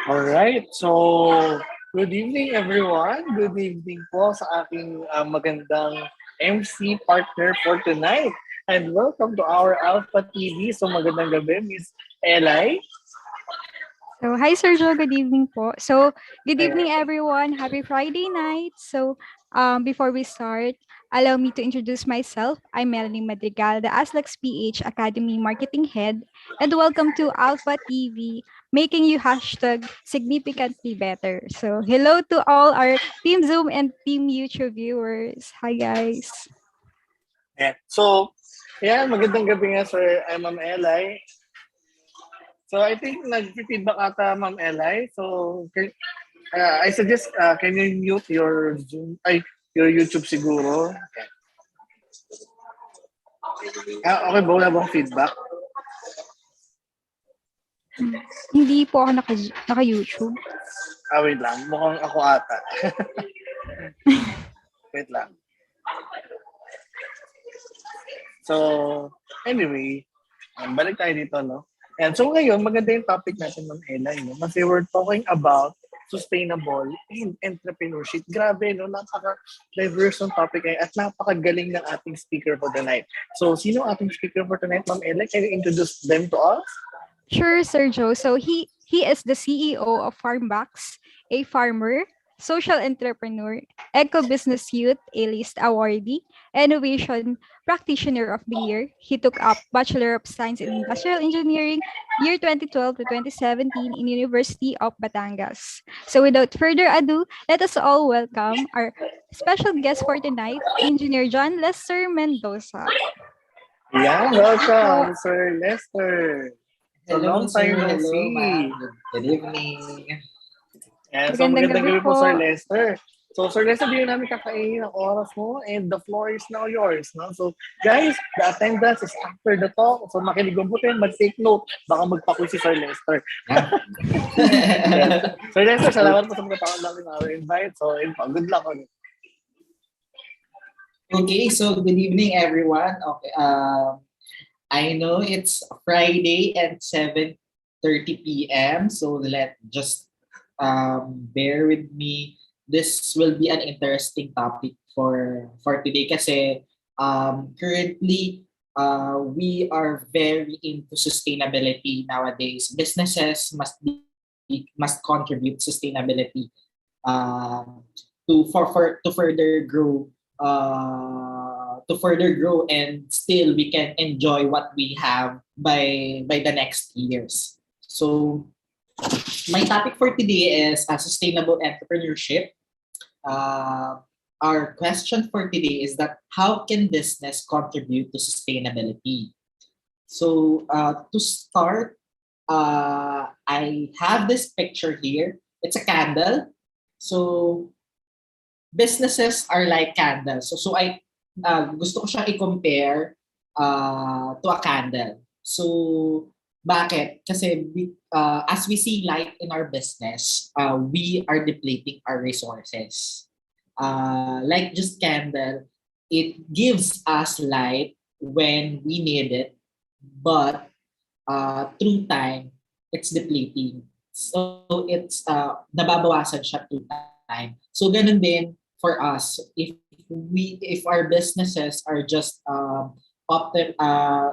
Alright, so good evening everyone. Good evening po sa aking magandang MC partner for tonight. And welcome to our Alpha TV. So magandang gabi, Miss Eli. So, hi Sergio, good evening po. So, good Ayan. evening everyone. Happy Friday night. So, before we start, allow me to introduce myself. I'm Melanie Madrigal, the ASLEX PH Academy Marketing Head, and welcome to Alpha TV, making you hashtag significantly better. So, hello to all our Team Zoom and Team YouTube viewers. Hi guys. Ayan. So, magandang gabi nga sir, Ma'am Eli. So I think nag-feedback ata Ma'am Eli. So I suggest can you mute your Zoom your YouTube siguro? Okay ba? Wala bang feedback? Hindi po ako naka-YouTube. Wait lang. Mukhang ako ata. Wait lang. So, anyway, balik tayo dito, no? And so ngayon, maganda yung topic natin ng Ella, no? Kasi we're talking about sustainable and entrepreneurship. Grabe, no? Napaka-diverse ng topic ngayon at napakagaling ng ating speaker for the night. So, sino ating speaker for tonight, Ma'am Ella? Can you introduce them to us? Sure, Sergio. So he is the CEO of Farmbox, a farmer, social entrepreneur, eco-business youth, A-list awardee, innovation practitioner of the year. He took up Bachelor of Science in Industrial Engineering year 2012 to 2017 in University of Batangas. So without further ado, let us all welcome our special guest for tonight, Engineer John Lester Mendoza. Yeah, welcome, Sir Lester. So Hello, long sir. time no Hello, see. ma'am. Good evening. Yeah, so magandang gabi po, Sir Lester. So, Sir Lester, di namin kakainin ang oras mo and the floor is now yours. No? So, guys, the attendance is after the talk. So, makinig po tayo, mag-take note. Baka magpakuwi si Sir Lester. Yeah. Sir Lester, salamat po sa mga taon namin our invite. So, good luck on it. Okay, so good evening, everyone. Okay, I know it's Friday at 7:30 p.m. So let just bear with me. This will be an interesting topic for today kasi currently we are very into sustainability nowadays. Businesses must contribute sustainability to further grow and still we can enjoy what we have by the next years. So my topic for today is sustainable entrepreneurship. Our question for today is that how can business contribute to sustainability? So to start, I have this picture here. It's a candle. So businesses are like candles. So I gusto ko siyang i-compare to a candle. So bakit? Kasi as we see light in our business, we are depleting our resources. Like just candle, it gives us light when we need it, but through time, it's depleting. So it's nababawasan siya through time. So ganun din for us, if our businesses are just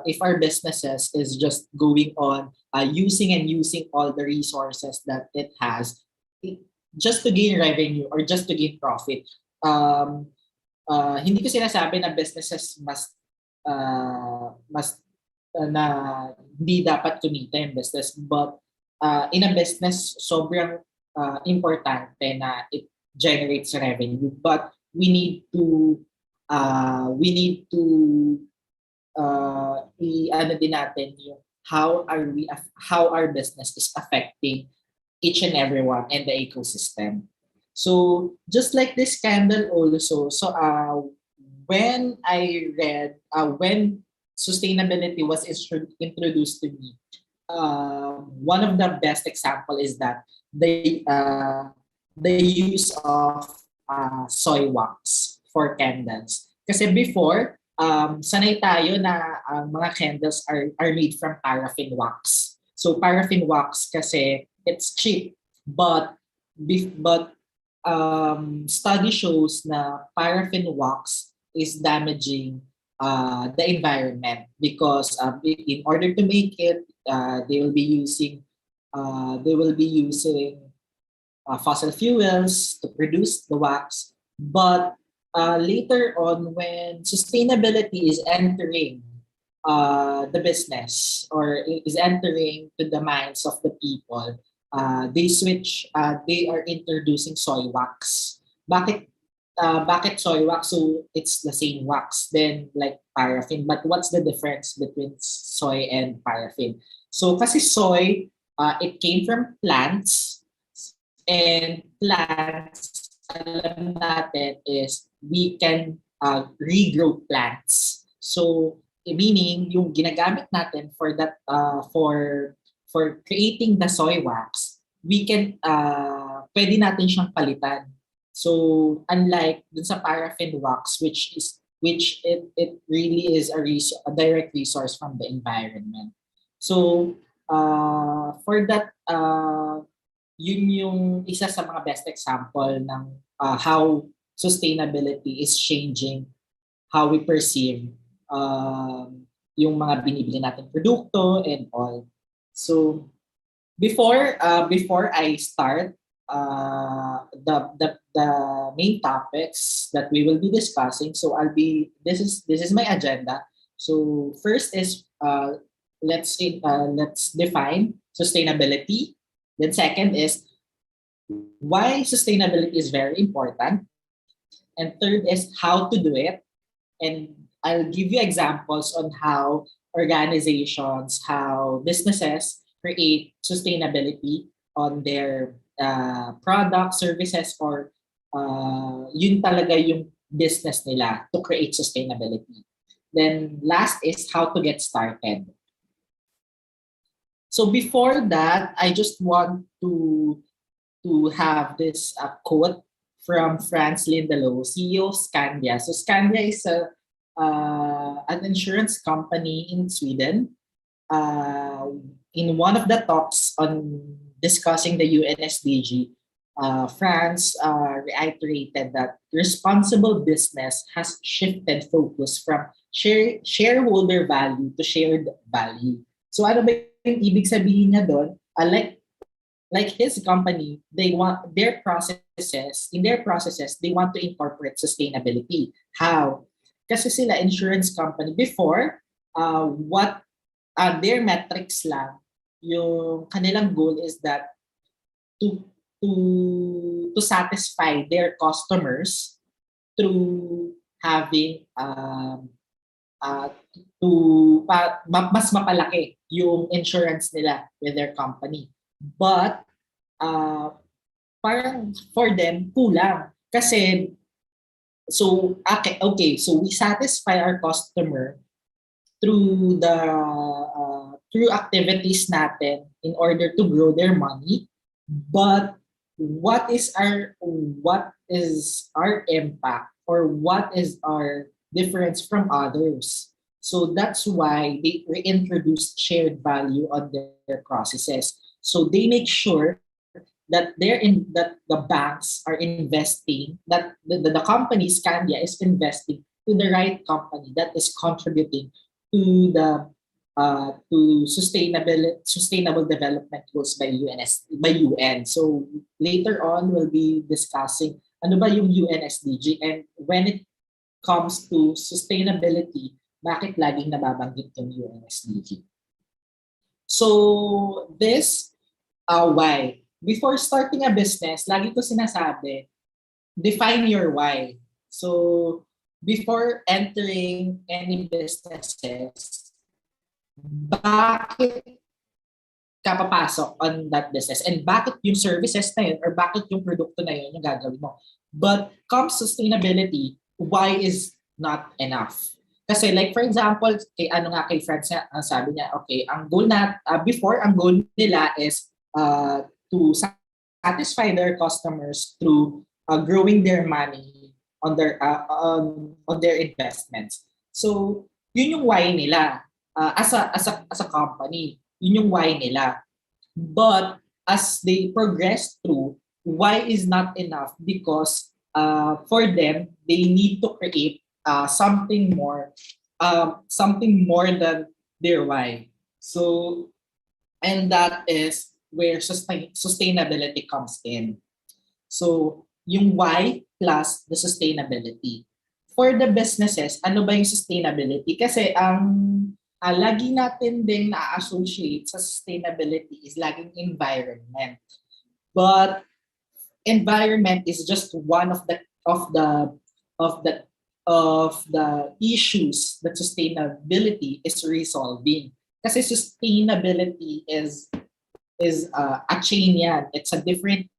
if our businesses is just going on using all the resources that it has just to gain revenue or just to gain profit. Hindi ko sinasabi na businesses must na hindi dapat kumita yung business, but in a business sobrang importante na it generates revenue, but we need to i-ano din natin yung how our business is affecting each and everyone and the ecosystem. So just like this candle also, so when I read when sustainability was introduced to me, one of the best example is that the use of soy wax for candles. Kasi before, sanay tayo na mga candles are made from paraffin wax. So paraffin wax kasi it's cheap, but study shows na paraffin wax is damaging the environment because in order to make it, they will be using fossil fuels to produce the wax. But later on, when sustainability is entering the business or is entering to the minds of the people, they are introducing soy wax. Bakit soy wax? So it's the same wax then like paraffin. But what's the difference between soy and paraffin? So kasi soy, it came from plants, and plants, alam natin is we can regrow plants. So meaning yung ginagamit natin for that for creating the soy wax, we can pwede natin siyang palitan. So unlike dun sa paraffin wax which it really is a direct resource from the environment. So for that yun yung isa sa mga best example ng how sustainability is changing how we perceive yung mga binibili natin produkto and all. So before I start the main topics that we will be discussing, so this is my agenda. So first is let's define sustainability. Then second is why sustainability is very important. And third is how to do it. And I'll give you examples on how organizations, how businesses create sustainability on their products, services, or yun talaga yung business nila to create sustainability. Then last is how to get started. So before that, I just want to have this quote from Franz Lindelof, CEO of Skandia. So Skandia is an insurance company in Sweden. In one of the talks on discussing the UN SDG, Franz reiterated that responsible business has shifted focus from shareholder value to shared value. So ano ba yung ibig sabihin niya doon? Like his company, they want their processes, they want to incorporate sustainability. How? Kasi sila insurance company before, what their metrics lang, yung kanilang goal is that to satisfy their customers through having mas mapalaki yung insurance nila with their company. But parang for them kulang kasi so we satisfy our customer through the through activities natin in order to grow their money, but what is our impact or what is our difference from others? So that's why they reintroduced shared value on their processes. So they make sure that that the banks are investing, that the company Scandia is investing to the right company that is contributing to the to sustainable development goals by UN. So later on we'll be discussing ano ba yung UN SDG, and when it comes to sustainability, bakit laging nababanggit yung UN SDG. So this why. Before starting a business, lagi ko sinasabi, define your why. So before entering any businesses, bakit ka papasok on that business and bakit yung services na yun or bakit yung produkto na yun yung gagawin mo. But comes sustainability, why is not enough. Kasi like for example, kay Franz ang sabi niya, okay, ang goal before ang goal nila is to satisfy their customers through growing their money on their investments. So yun yung why nila as a company. Yun yung why nila. But as they progress through, why is not enough because for them, they need to create something more than their why. So, and that is where sustainability comes in. So, yung why plus the sustainability. For the businesses, ano ba yung sustainability? Kasi lagi natin din na-associate sa sustainability is laging environment. But environment is just one of of the the issues that sustainability is resolving. Kasi sustainability is a chain yan. It's a different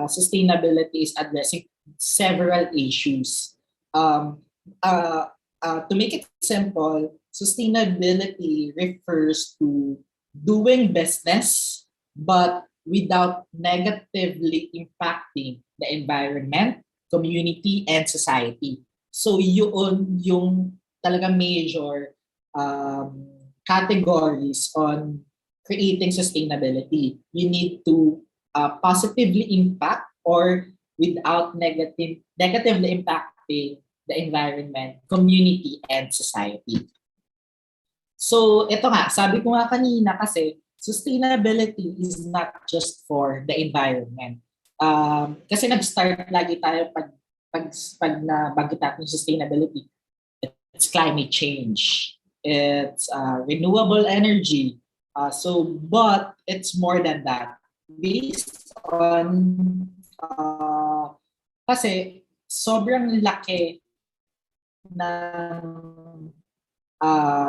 sustainability is addressing several issues. To make it simple, sustainability refers to doing business but without negatively impacting the environment, community, and society. So yun yung talaga major categories on creating sustainability. You need to positively impact or without negatively impacting the environment, community, and society. So ito nga, sabi ko nga kanina kasi sustainability is not just for the environment. Kasi nag-start lagi tayo pag nabanggit natin sustainability. It's climate change. It's renewable energy. But it's more than that. Based on kasi sobrang laki ng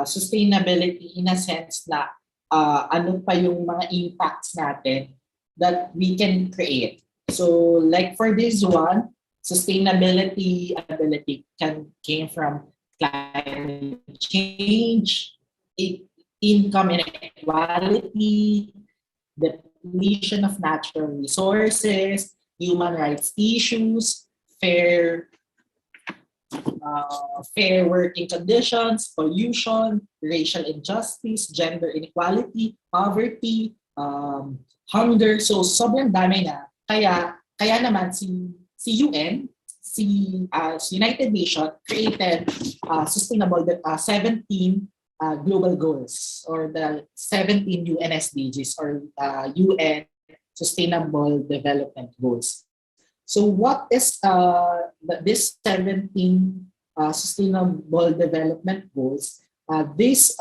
sustainability in a sense na ano pa yung mga impacts natin that we can create. So like for this one, sustainability ability came from climate change, income inequality, depletion of natural resources, human rights issues, fair working conditions, pollution, racial injustice, gender inequality, poverty, hunger. So sobrang dami na. Kaya naman si UN, si United Nations created sustainable 17 global goals or the 17 UN SDGs or UN Sustainable Development Goals. So what is this 17 Sustainable Development Goals? This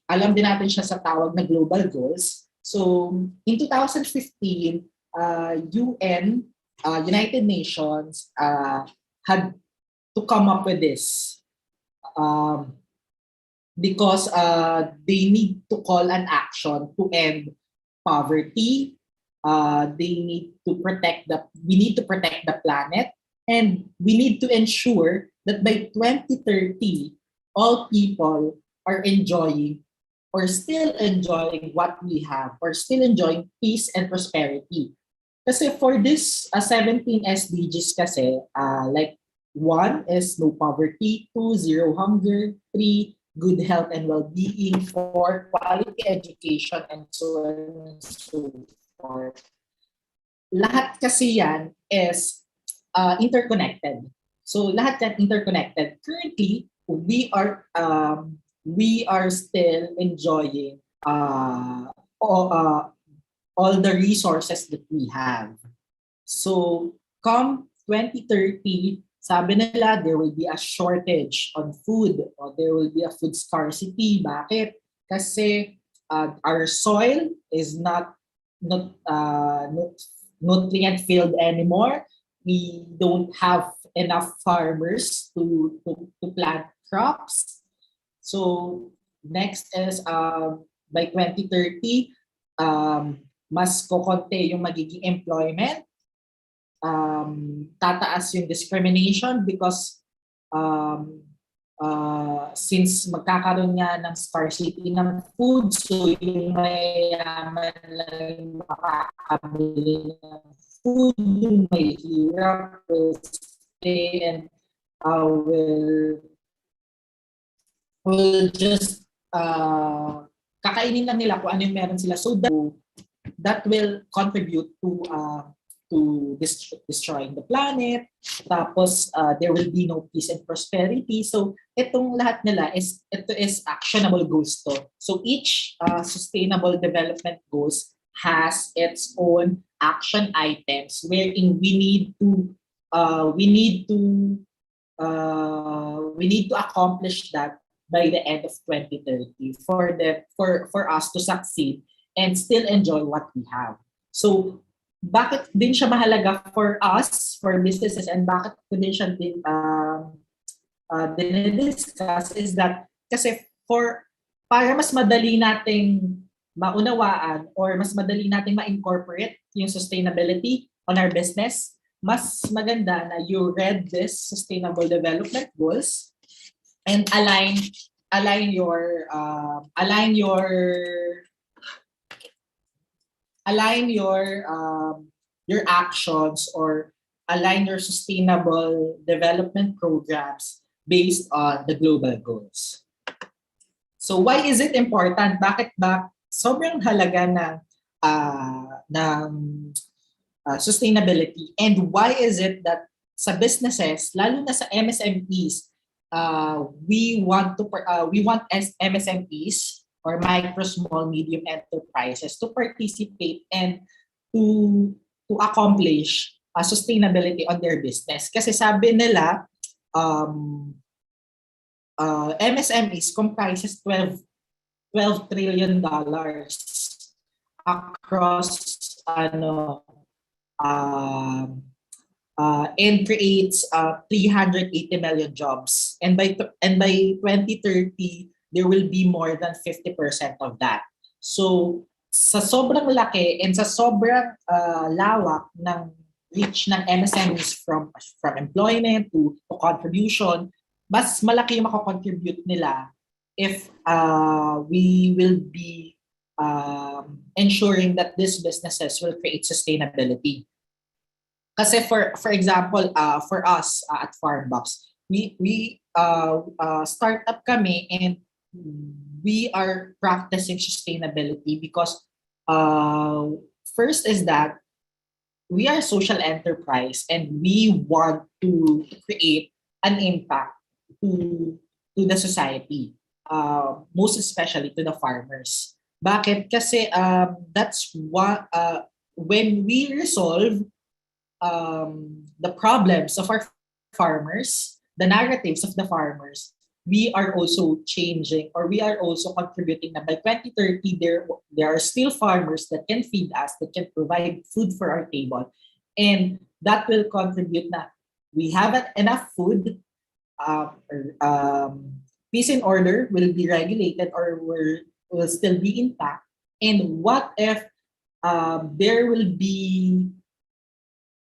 alam din natin siya sa tawag na global goals. So in 2015, UN, United Nations had to come up with this because they need to call an action to end poverty. We need to protect the planet, and we need to ensure that by 2030, all people are enjoying or still enjoying what we have or still enjoying peace and prosperity. Kasi for this 17 SDGs kasi, like 1 is no poverty, 2, zero hunger, 3, good health and well-being, 4, quality education, and so on and so forth. Lahat kasi yan is interconnected. So lahat yan interconnected. Currently, we are still enjoying all the resources that we have. So come 2030, sabi nila there will be a shortage on food or there will be a food scarcity. Bakit? Kasi our soil is not nutrient filled anymore. We don't have enough farmers to plant crops. So next is by 2030, mas kokonti yung magiging employment. Tataas yung discrimination because since magkakaroon nga ng scarcity ng food, so yung mayayaman lang makakabili ng food, yung may hirap will stay and will just kakainin lang nila kung ano yung meron sila. So that will contribute to destroying the planet. Tapos there will be no peace and prosperity. So itong lahat nila ito is actionable goals to. So each sustainable development goals has its own action items wherein we need to accomplish that by the end of 2030 for us to succeed and still enjoy what we have. So bakit din siya mahalaga for us, for businesses, and bakit ko din siya dinidiscuss is that kasi para mas madali nating maunawaan or mas madali nating ma-incorporate yung sustainability on our business, mas maganda na you read this sustainable development goals and align your actions or align your sustainable development programs based on the global goals. So why is it important? Bakit ba sobrang halaga ng sustainability, and why is it that sa businesses, lalo na sa MSMEs, we want MSMEs or micro, small, medium enterprises to participate and to accomplish sustainability on their business. Kasi sabi nila, MSMEs comprises $12 trillion across and creates 380 million jobs. And by 2030, there will be more than 50% of that. So sa sobrang laki and sa sobrang lawak ng reach ng MSMEs from employment to contribution, mas malaki yung makakontribute nila if we will be ensuring that these businesses will create sustainability. Kasi for example, for us at Farmbox, we startup kami and we are practicing sustainability because first is that we are a social enterprise and we want to create an impact to the society, most especially to the farmers. Bakit? Kasi that's what when we resolve the problems of our farmers, the narratives of the farmers, we are also changing or we are also contributing na by 2030 there are still farmers that can feed us, that can provide food for our table, and that will contribute na we have enough food, peace and order will be regulated or will still be intact. And what if there will be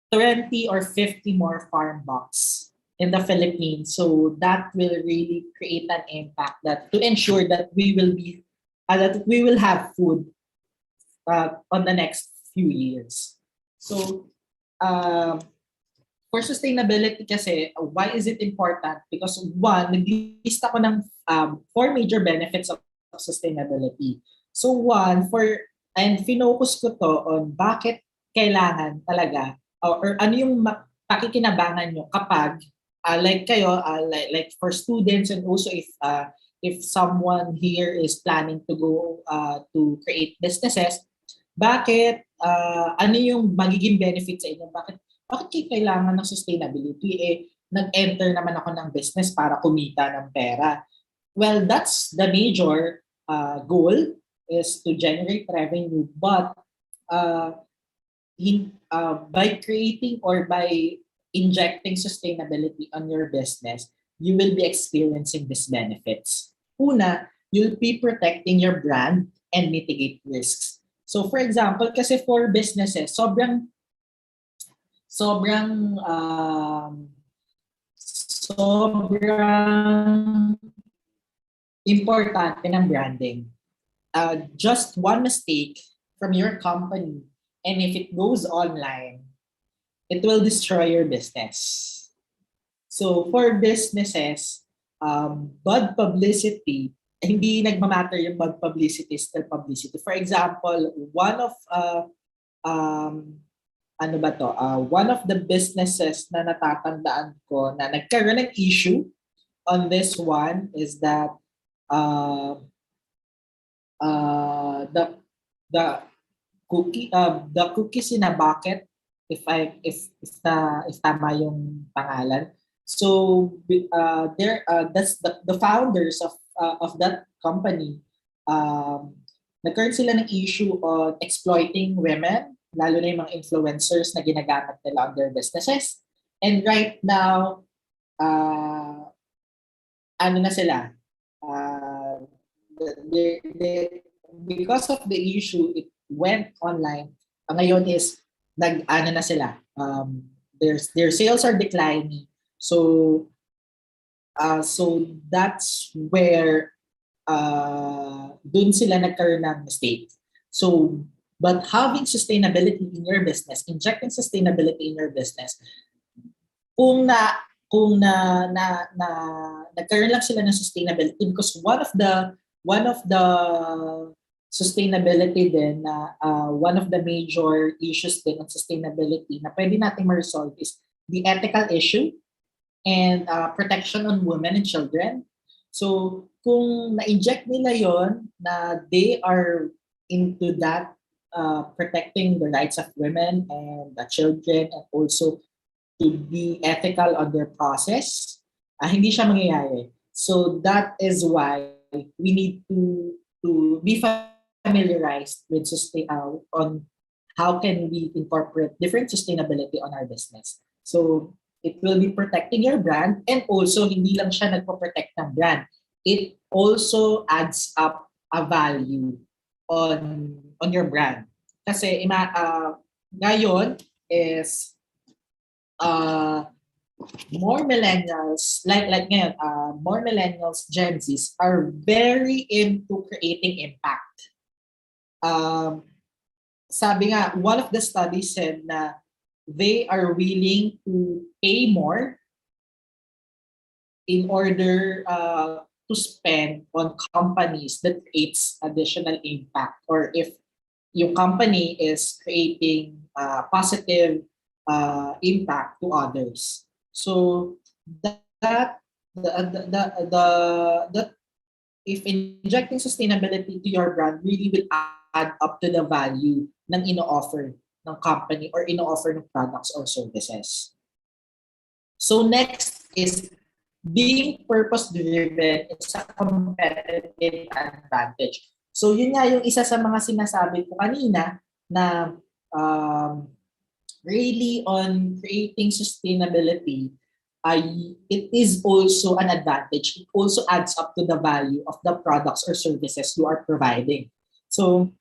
20 or 50 more farm box in the Philippines? So that will really create an impact that to ensure that we will have food on the next few years. So for sustainability kasi, why is it important? Because one, nag-list ako ng 4 major benefits of sustainability. So one, finocus ko to on bakit kailangan talaga or ano yung pakikinabangan nyo kapag like kayo, like for students, and also if someone here is planning to go to create businesses, bakit ano yung magiging benefit sa inyo? Bakit kailangan ng sustainability? Nag-enter naman ako ng business para kumita ng pera. Well, that's the major goal, is to generate revenue. But by creating or by injecting sustainability on your business, you will be experiencing these benefits. Una, you'll be protecting your brand and mitigate risks. So for example, kasi for businesses, sobrang importante ng branding. Just one mistake from your company, and if it goes online, it will destroy your business. So for businesses, bad publicity hindi nagmamatter yung bad publicity, still publicity. For example, one of ano ba to? One of the businesses na natatandaan ko na nagkaroon ng issue on this one is that uh, the the cookies in a bucket, if tama yung pangalan. So there that's the founders of that company, nagkaroon sila ng issue on exploiting women, lalo na yung mga influencers na ginagamit nila on their businesses. And right now, ano na sila, because of the issue, it went online. Ngayon is, ano na sila, their sales are declining. So that's where dun sila nagkaroon ng mistake. So, but having sustainability in your business, injecting sustainability in your business, kung nagkaroon lang sila ng sustainability, because one of the sustainability din na one of the major issues din on sustainability na pwede nating ma-resolve is the ethical issue and protection on women and children. So, kung na-inject nila yon na they are into that, protecting the rights of women and the children, and also to be ethical on their process, hindi siya mangyayari. So, that is why we need to be familiarized with on how can we incorporate different sustainability on our business. So, it will be protecting your brand, and also hindi lang siya nagpo-protect ng brand. It also adds up a value on your brand. Kasi ngayon is more millennials, like ngayon, more millennials, Gen Zs are very into creating impact. Sabi nga, one of the studies said na they are willing to pay more in order to spend on companies that creates additional impact, or if your company is creating positive impact to others. So that if injecting sustainability to your brand really will add up to the value ng ino-offer ng company or ino-offer ng products or services. So next is being purpose-driven is a competitive advantage. So yun nga yung isa sa mga sinasabi ko kanina na really on creating sustainability, it is also an advantage. It also adds up to the value of the products or services you are providing. So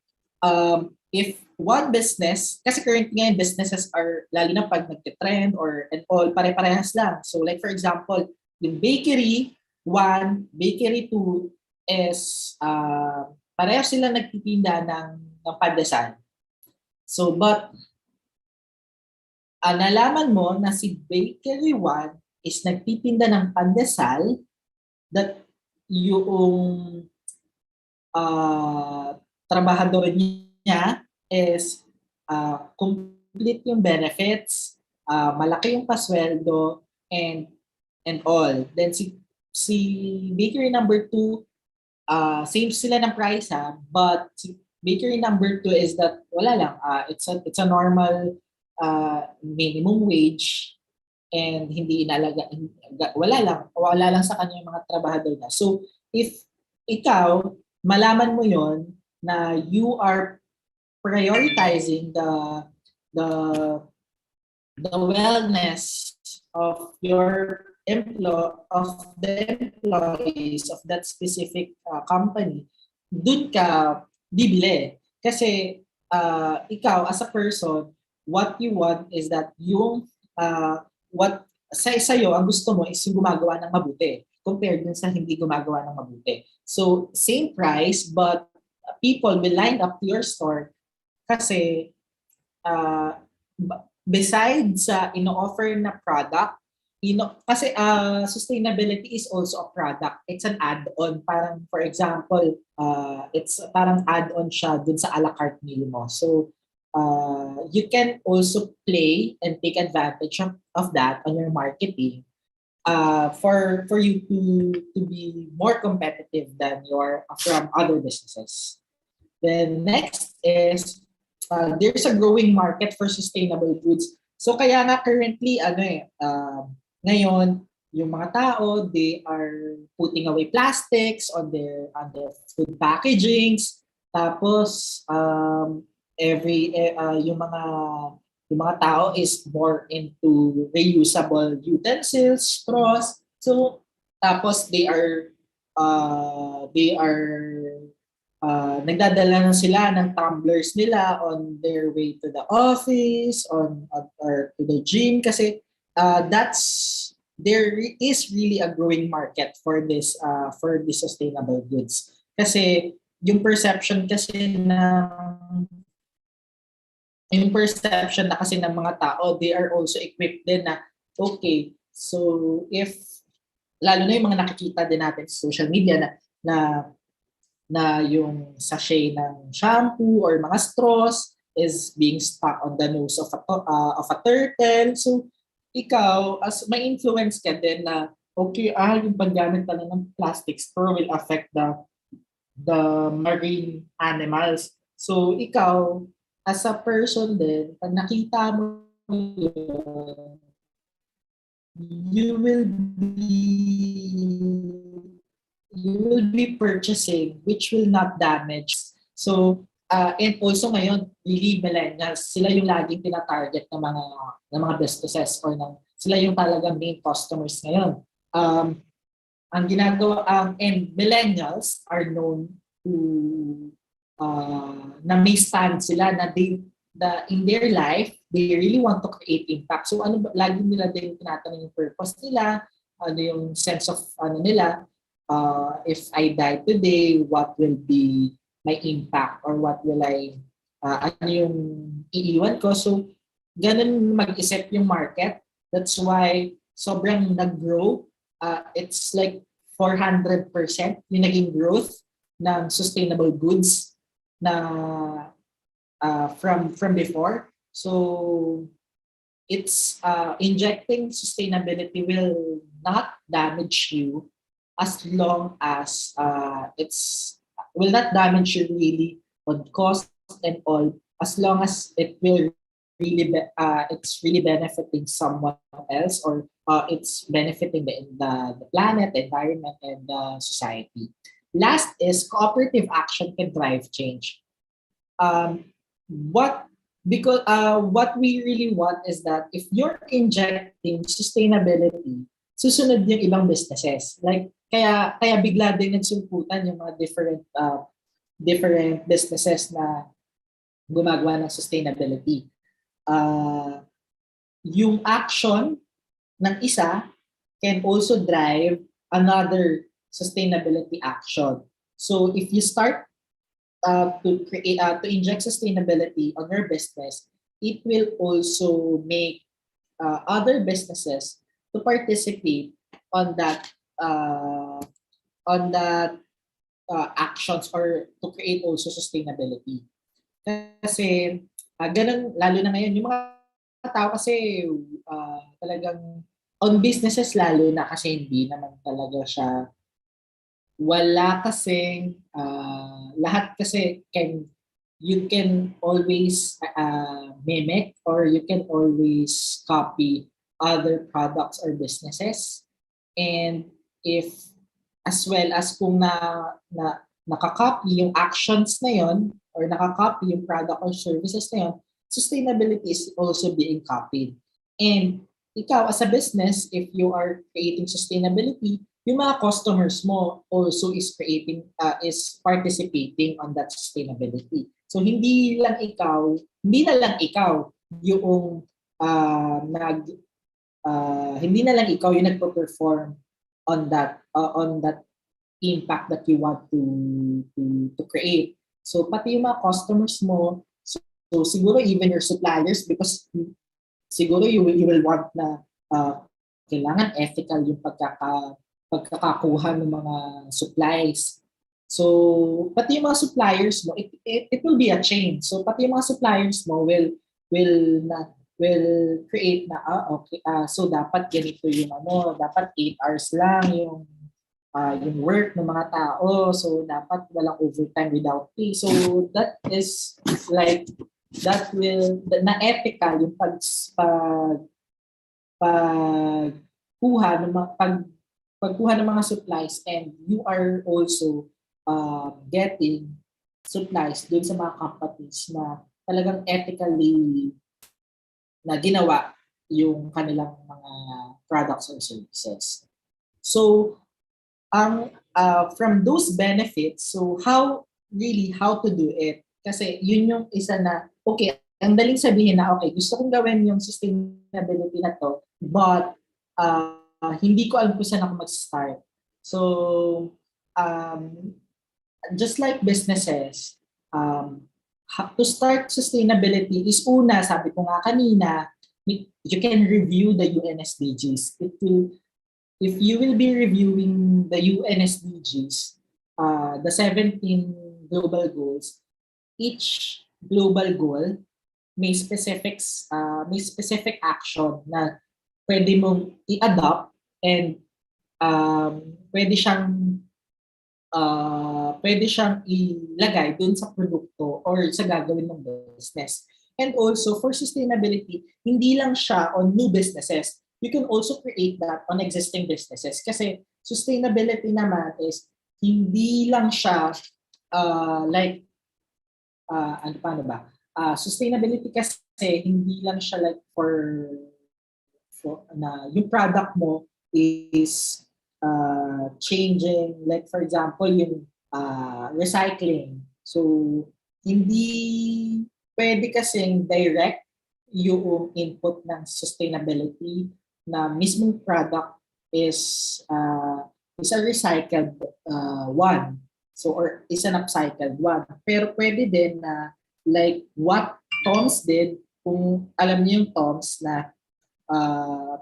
if one business, kasi currently ngayon businesses are, lalo na pag nagtitrend and all, pare-parehas lang. So like for example, yung bakery 1, bakery 2 is pareho sila nagtitinda ng pandesal. So but nalaman mo na si bakery 1 is nagtitinda ng pandesal, that yung trabahador niya is complete yung benefits, malaki yung pasweldo, and all. Then si bakery number 2, same sila ng price but si bakery number 2 is that wala lang, it's a normal minimum wage, and hindi inalaga, wala lang sa kanya yung mga trabahador na. So if ikaw malaman mo yon na you are prioritizing the wellness of the employees of that specific company, dun ka bibili. Kasi ikaw as a person, what you want is that yung what sa'yo ang gusto mo is yung gumagawa ng mabuti compared dun sa hindi gumagawa ng mabuti. So same price, but people will line up to your store kasi besides sa ino-offer na product, kasi sustainability is also a product. It's an add-on. Parang, for example, it's parang add-on siya dun sa a la carte meal mo. So, you can also play and take advantage of that on your marketing for you to be more competitive than from other businesses. Then next is there's a growing market for sustainable goods. So kaya nga currently ngayon yung mga tao, they are putting away plastics on their food packagings. Tapos yung mga tao is more into reusable utensils, straws. So tapos nagdadala na sila ng tumblers nila on their way to the office, or to the gym, kasi there is really a growing market for this sustainable goods. Kasi yung perception na kasi ng mga tao, they are also equipped din na okay, so if lalo na yung mga nakikita din natin sa social media na yung sachet ng shampoo or mga straws is being stuck on the nose of a turtle. So, ikaw, as may influence ka din na, okay, yung paggamit pala ng plastic straw will affect the marine animals. So, ikaw, as a person din, pag nakita mo yun, you will be purchasing which will not damage. So, and also ngayon, really millennials, sila yung laging tina-target ng mga businesses or sila yung talagang main customers ngayon. Ang ginagawa, and millennials are known to, na may stand sila na in their life, they really want to create impact. So, lagi nila din tinatanong yung purpose nila, yung sense of nila, if I die today, what will be my impact, or what will ano yung iiwan ko. So, ganun mag-isip yung market. That's why sobrang nag-grow. It's like 400% yung naging growth ng sustainable goods na from before. So, it's injecting sustainability will not damage you as long as will not damage you really on cost and all, as long as it will it's really benefiting someone else, or it's benefiting the planet, the environment, and the society. Last is cooperative action can drive change. What we really want is that if you're injecting sustainability, susunod yung ibang businesses. Like kaya bigla din nagsumputan yung mga different businesses na gumagawa ng sustainability. Yung action ng isa can also drive another sustainability action. So if you start to inject sustainability on your business, it will also make other businesses to participate on that actions, or to create also sustainability. Kasi ganun, lalo na ngayon yung mga tao kasi talagang on businesses, lalo na kasi hindi naman talaga siya, wala kasing lahat kasi you can always mimic, or you can always copy other products or businesses. And if, as well as kung nakakopy yung actions na yon, or nakakopy yung product or services na yon, sustainability is also being copied. And ikaw as a business, if you are creating sustainability, yung mga customers mo also is participating on that sustainability. So hindi na lang ikaw yung hindi na lang ikaw yung nagpo-perform on that impact that you want to create. So pati yung mga customers mo, so siguro even your suppliers, because siguro you will want na kailangan ethical yung pagkakakuha ng mga supplies. So, pati yung mga suppliers mo, it will be a chain. So, pati yung mga suppliers mo will create na, okay, so dapat ganito yung dapat 8 hours lang yung work ng mga tao. So, dapat walang overtime without pay. So, that is like, na-ethical yung pagkuha ng pagkuha ng mga supplies, and you are also getting supplies dun sa mga companies na talagang ethically na ginawa yung kanilang mga products or services. So, from those benefits, so how to do it? Kasi yun yung isa na, okay, ang daling sabihin na, okay, gusto kong gawin yung sustainability na to, but hindi ko alam kung saan ako mag-start. So, just like businesses, to start sustainability is una, sabi ko nga kanina, you can review the UN SDGs. If you will be reviewing the UN SDGs, the 17 global goals, each global goal may specific action na pwede mong i-adopt, and pwede siyang ilagay dun sa produkto or sa gagawin ng business. And also for sustainability, hindi lang siya on new businesses. You can also create that on existing businesses. Kasi sustainability naman is hindi lang siya sustainability kasi hindi lang siya like for na yung product mo is changing, like for example yung recycling. So hindi pwede kasing direct yung input ng sustainability na mismong product is a recycled one. So, or is an upcycled one. Pero pwede din na like what Tom's did, kung alam niyo yung Tom's na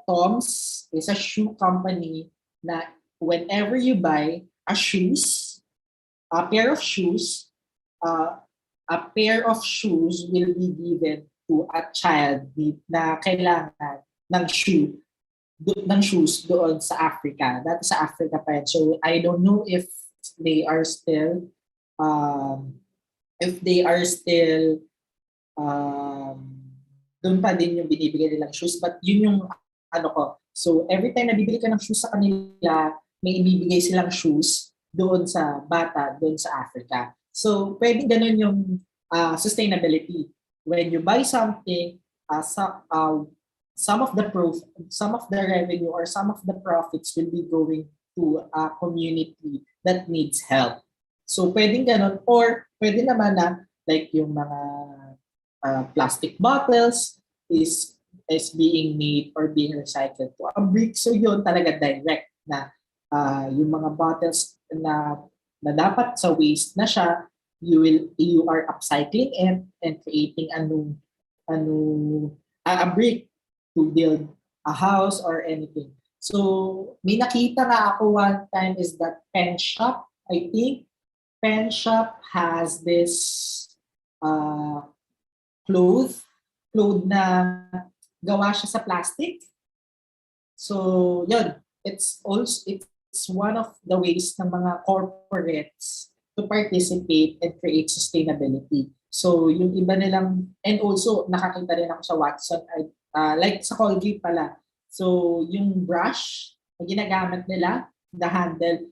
Tom's is a shoe company na whenever you buy a pair of shoes will be given to a child na kailangan ng shoes doon sa Africa. That is sa Africa pa rin. So I don't know if they are still doon pa din yung binibigay nilang shoes, but yun yung So every time na bibili ka ng shoes sa kanila, may ibibigay silang shoes doon sa bata, doon sa Africa. So pwede ganun yung sustainability. When you buy something, some of the revenue or some of the profits will be going to a community that needs help. So pwedeng ganun, or pwede naman na like yung mga plastic bottles is being made or being recycled to a brick. So yun talaga direct na yung mga bottles na dapat sa waste na siya, you are upcycling and creating a brick to build a house or anything. So may nakita nga ako one time is that Pen Shop, I think Pen Shop has this cloth na gawa siya sa plastic. So yun, it's one of the ways ng mga corporates to participate and create sustainability. So yung iba nilang, and also nakakita rin ako sa Watson, like sa Colgate pala. So yung brush na ginagamit nila, the handle,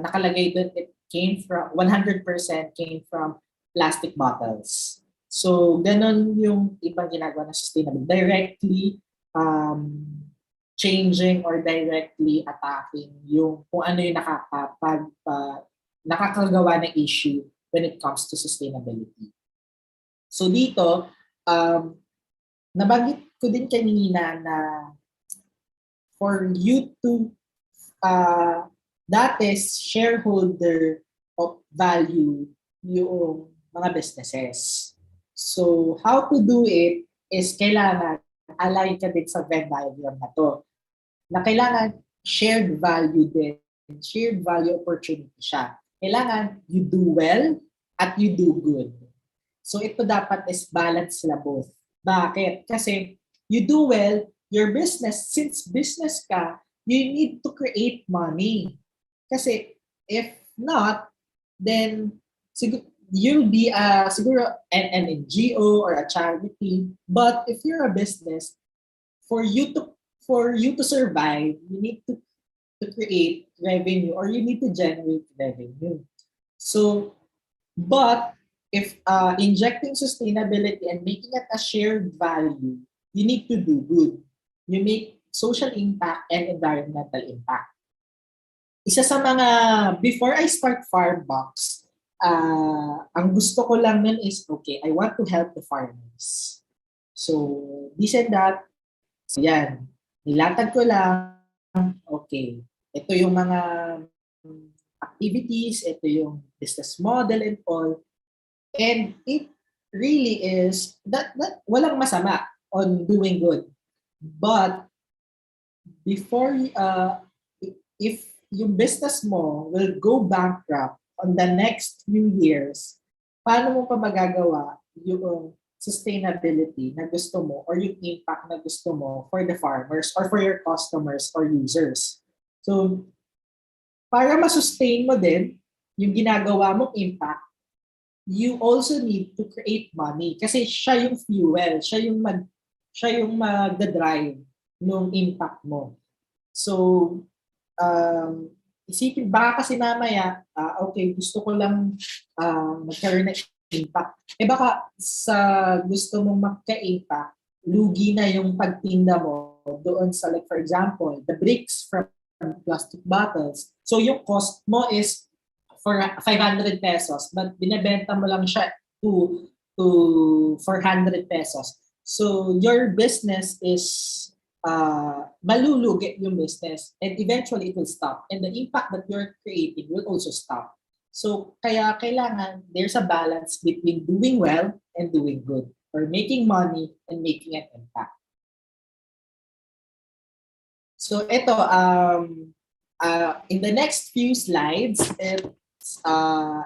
nakalagay doon, it came from 100% came from plastic bottles. So ganun yung ibang ginagawa na sustainable, directly changing or directly attacking yung kung ano yung nakakagawa ng issue when it comes to sustainability. So dito, nabanggit ko din kanina na for you to that is shareholder of value yung mga businesses. So how to do it is kailangan align ka din sa Venn diagram na to. na kailangan shared value din, shared value opportunity siya. Kailangan you do well at you do good. So ito dapat is balance sila both. Bakit? Kasi you do well, your business, since business ka, you need to create money. Kasi if not, then you'll be siguro an NGO or a charity. But if you're a business, for you to survive, you need to create revenue or you need to generate revenue. So, but if injecting sustainability and making it a shared value, you need to do good. You make social impact and environmental impact. Isa sa mga, before I start Farmbox, ang gusto ko lang nun is, okay, I want to help the farmers. So, this and that, so yan, nilatag ko lang, okay, ito yung mga activities, ito yung business model and all. And it really is, that walang masama on doing good. But, before, if yung business mo will go bankrupt on the next few years, paano mo pa magagawa yung sustainability na gusto mo or yung impact na gusto mo for the farmers or for your customers or users? So, para ma-sustain mo din yung ginagawa mong impact, you also need to create money kasi siya yung fuel, siya yung magdadrive ng impact mo. So, isipin, baka kasi mamaya, okay, gusto ko lang magkaroon ng impact. Baka sa gusto mong magka-impact, lugi na yung pagtinda mo doon sa, like for example, the bricks from plastic bottles. So yung cost mo is for 500 pesos, but binebenta mo lang siya to 400 pesos. So your business is malulugi yung business and eventually it will stop and the impact that you're creating will also stop. So kaya kailangan there's a balance between doing well and doing good or making money and making an impact. So ito, in the next few slides,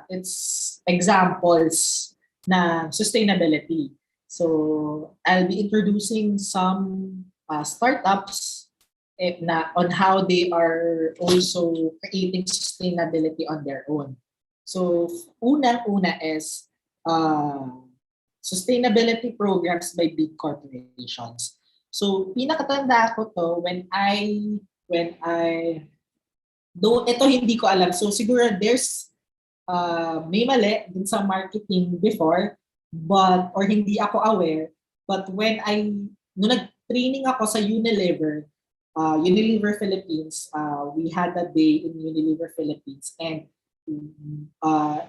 it's examples na sustainability. So I'll be introducing some startups on how they are also creating sustainability on their own. So unang-una is sustainability programs by big corporations. So pinakatanda ko to when I though ito hindi ko alam. So siguro there's may mali dun sa marketing before but or hindi ako aware, but when nung nag-training ako sa Unilever Philippines, we had a day in Unilever Philippines and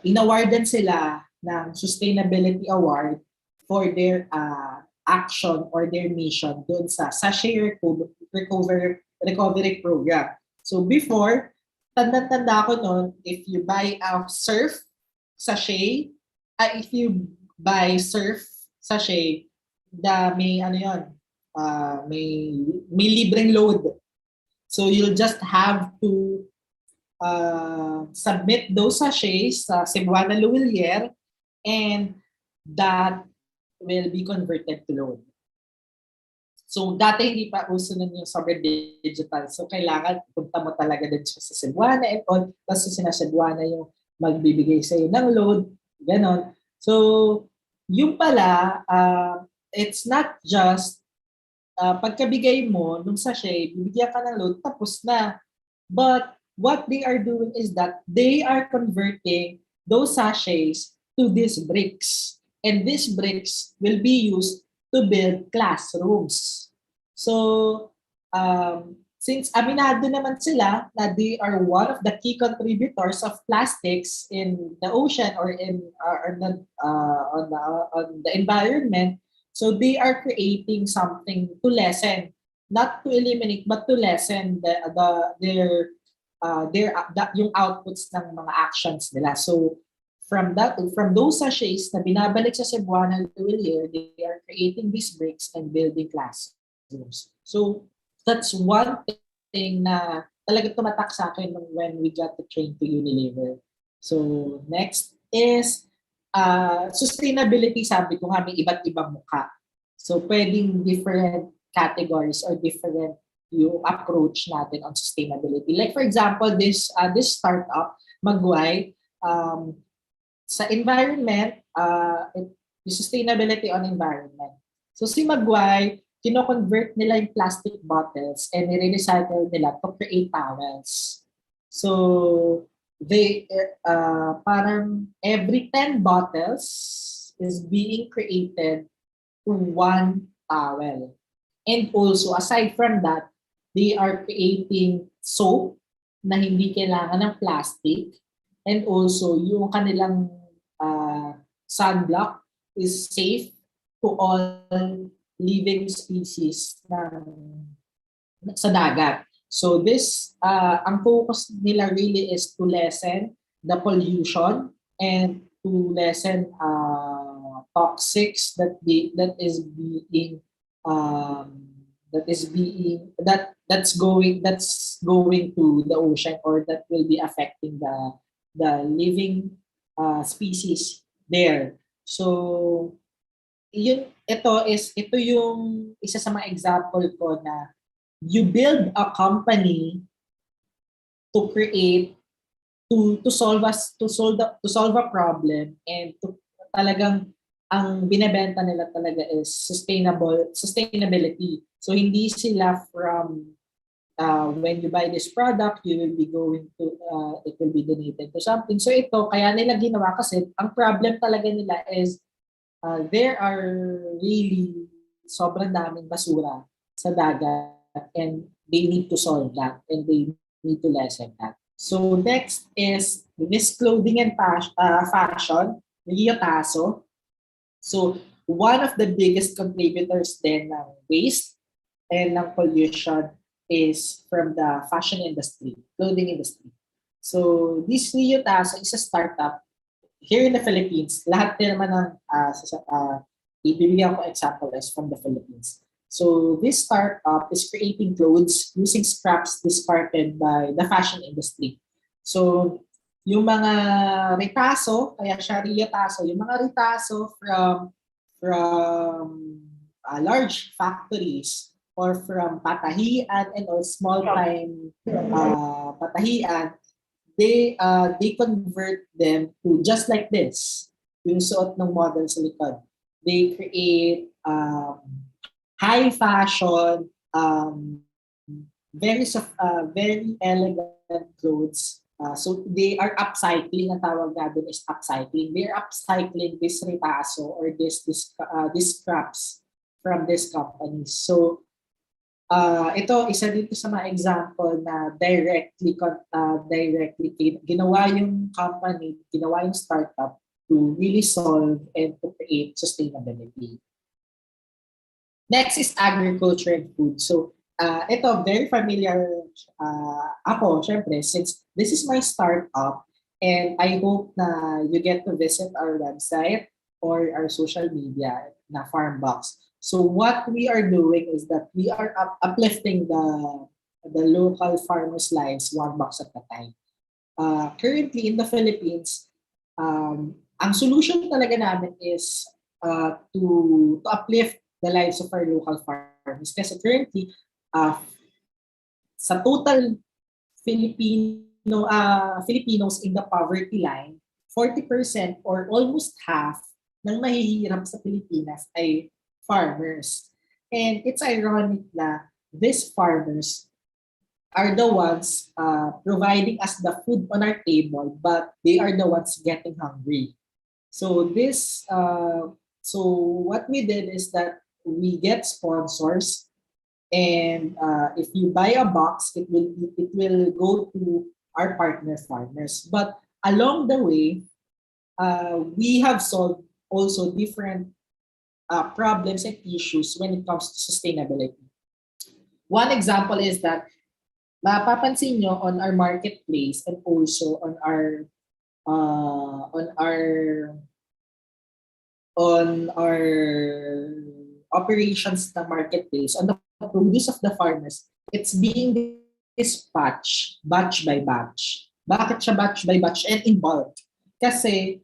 inawardan sila ng sustainability award for their action or their mission doon sa sachet recovery program. So before, tanda-tanda ko noon, if you buy a surf sachet, if you buy surf sachet, may ano yun, may libreng load. So you'll just have to submit those sachets sa Cebuana Luwilier and that will be converted to load. So dati hindi pa uso nun yung sobrang digital. So kailangan punta mo talaga din sa Cebuana and all. Tapos yung Cebuana yung magbibigay sa'yo ng load. Ganon. So yung pala, it's not just pagkabigay mo nung sachet, bibigyan ka ng load, tapos na. But what they are doing is that they are converting those sachets to these bricks. And these bricks will be used to build classrooms. So, since aminado naman sila na they are one of the key contributors of plastics in the ocean or on the environment, so they are creating something to lessen, not to eliminate, but to lessen yung outputs ng mga actions nila. So, from those sachets na binabalik sa Cebuana Luwilier, they are creating these bricks and building classrooms. So that's one something na talaga tumatak sa akin when we got the train to Unilever. So next is sustainability. Sabi ko nga may iba't ibang mukha. So pwedeng different categories or different yung approach natin on sustainability. Like for example, this startup, Magway, sa environment, yung sustainability on environment. So si Magway, kino-convert nila yung plastic bottles and nire-recycle nila to create towels. So they parang every 10 bottles is being created to one towel. And also aside from that, they are creating soap na hindi kailangan ng plastic, and also yung kanilang sunblock is safe to all living species sa dagat. So this, ang focus nila really is to lessen the pollution and to lessen toxics that's going to the ocean, or that will be affecting the living species there. So ito yung isa sa mga example ko na you build a company to create to solve a problem, and to talagang ang binebenta nila talaga is sustainability. So hindi sila from when you buy this product, you will be going to it will be donated to something. So ito kaya nila ginawa kasi ang problem talaga nila is there are really sobrang daming basura sa dagat, and they need to solve that, and they need to lessen that. So next is this clothing and fashion, Yotaso. So one of the biggest contributors din ng waste and ng pollution is from the fashion industry, clothing industry. So this Yotaso is a startup here in the Philippines. Lahat din naman ng ibibigyan ko example is from the Philippines. So this startup is creating clothes using scraps discarded by the fashion industry. So yung mga retaso, kaya siya retaso, yung mga retaso from large factories or from patahian and or small time patahian, they convert them to just like this, yung suot ng model sa likod. They create high fashion, very elegant clothes. So they are upcycling, ang tawag natin is upcycling. They are upcycling this retaso or this scraps from this company. So ito isa dito sa mga example na directly ginawa yung company, ginawa yung startup to really solve and to create sustainability. Next is agriculture and food. So ito very familiar ako syempre since this is my startup, and I hope na you get to visit our website or our social media na Farmbox. So what we are doing is that we are uplifting the local farmers' lives one box at a time. Currently in the Philippines, ang solution talaga namin is to uplift the lives of our local farmers. Kasi currently, sa total Filipinos in the poverty line, 40% or almost half ng mahihirap sa Pilipinas ay farmers. And it's ironic na these farmers are the ones providing us the food on our table, but they are the ones getting hungry. So what we did is that we get sponsors, and if you buy a box, it will go to our partner farmers. But along the way, we have solved also different problems and issues when it comes to sustainability. One example is that mapapansin nyo on our marketplace and also on our operations na marketplace, on the produce of the farmers, it's being dispatch batch by batch. Bakit siya batch by batch and in bulk? Kasi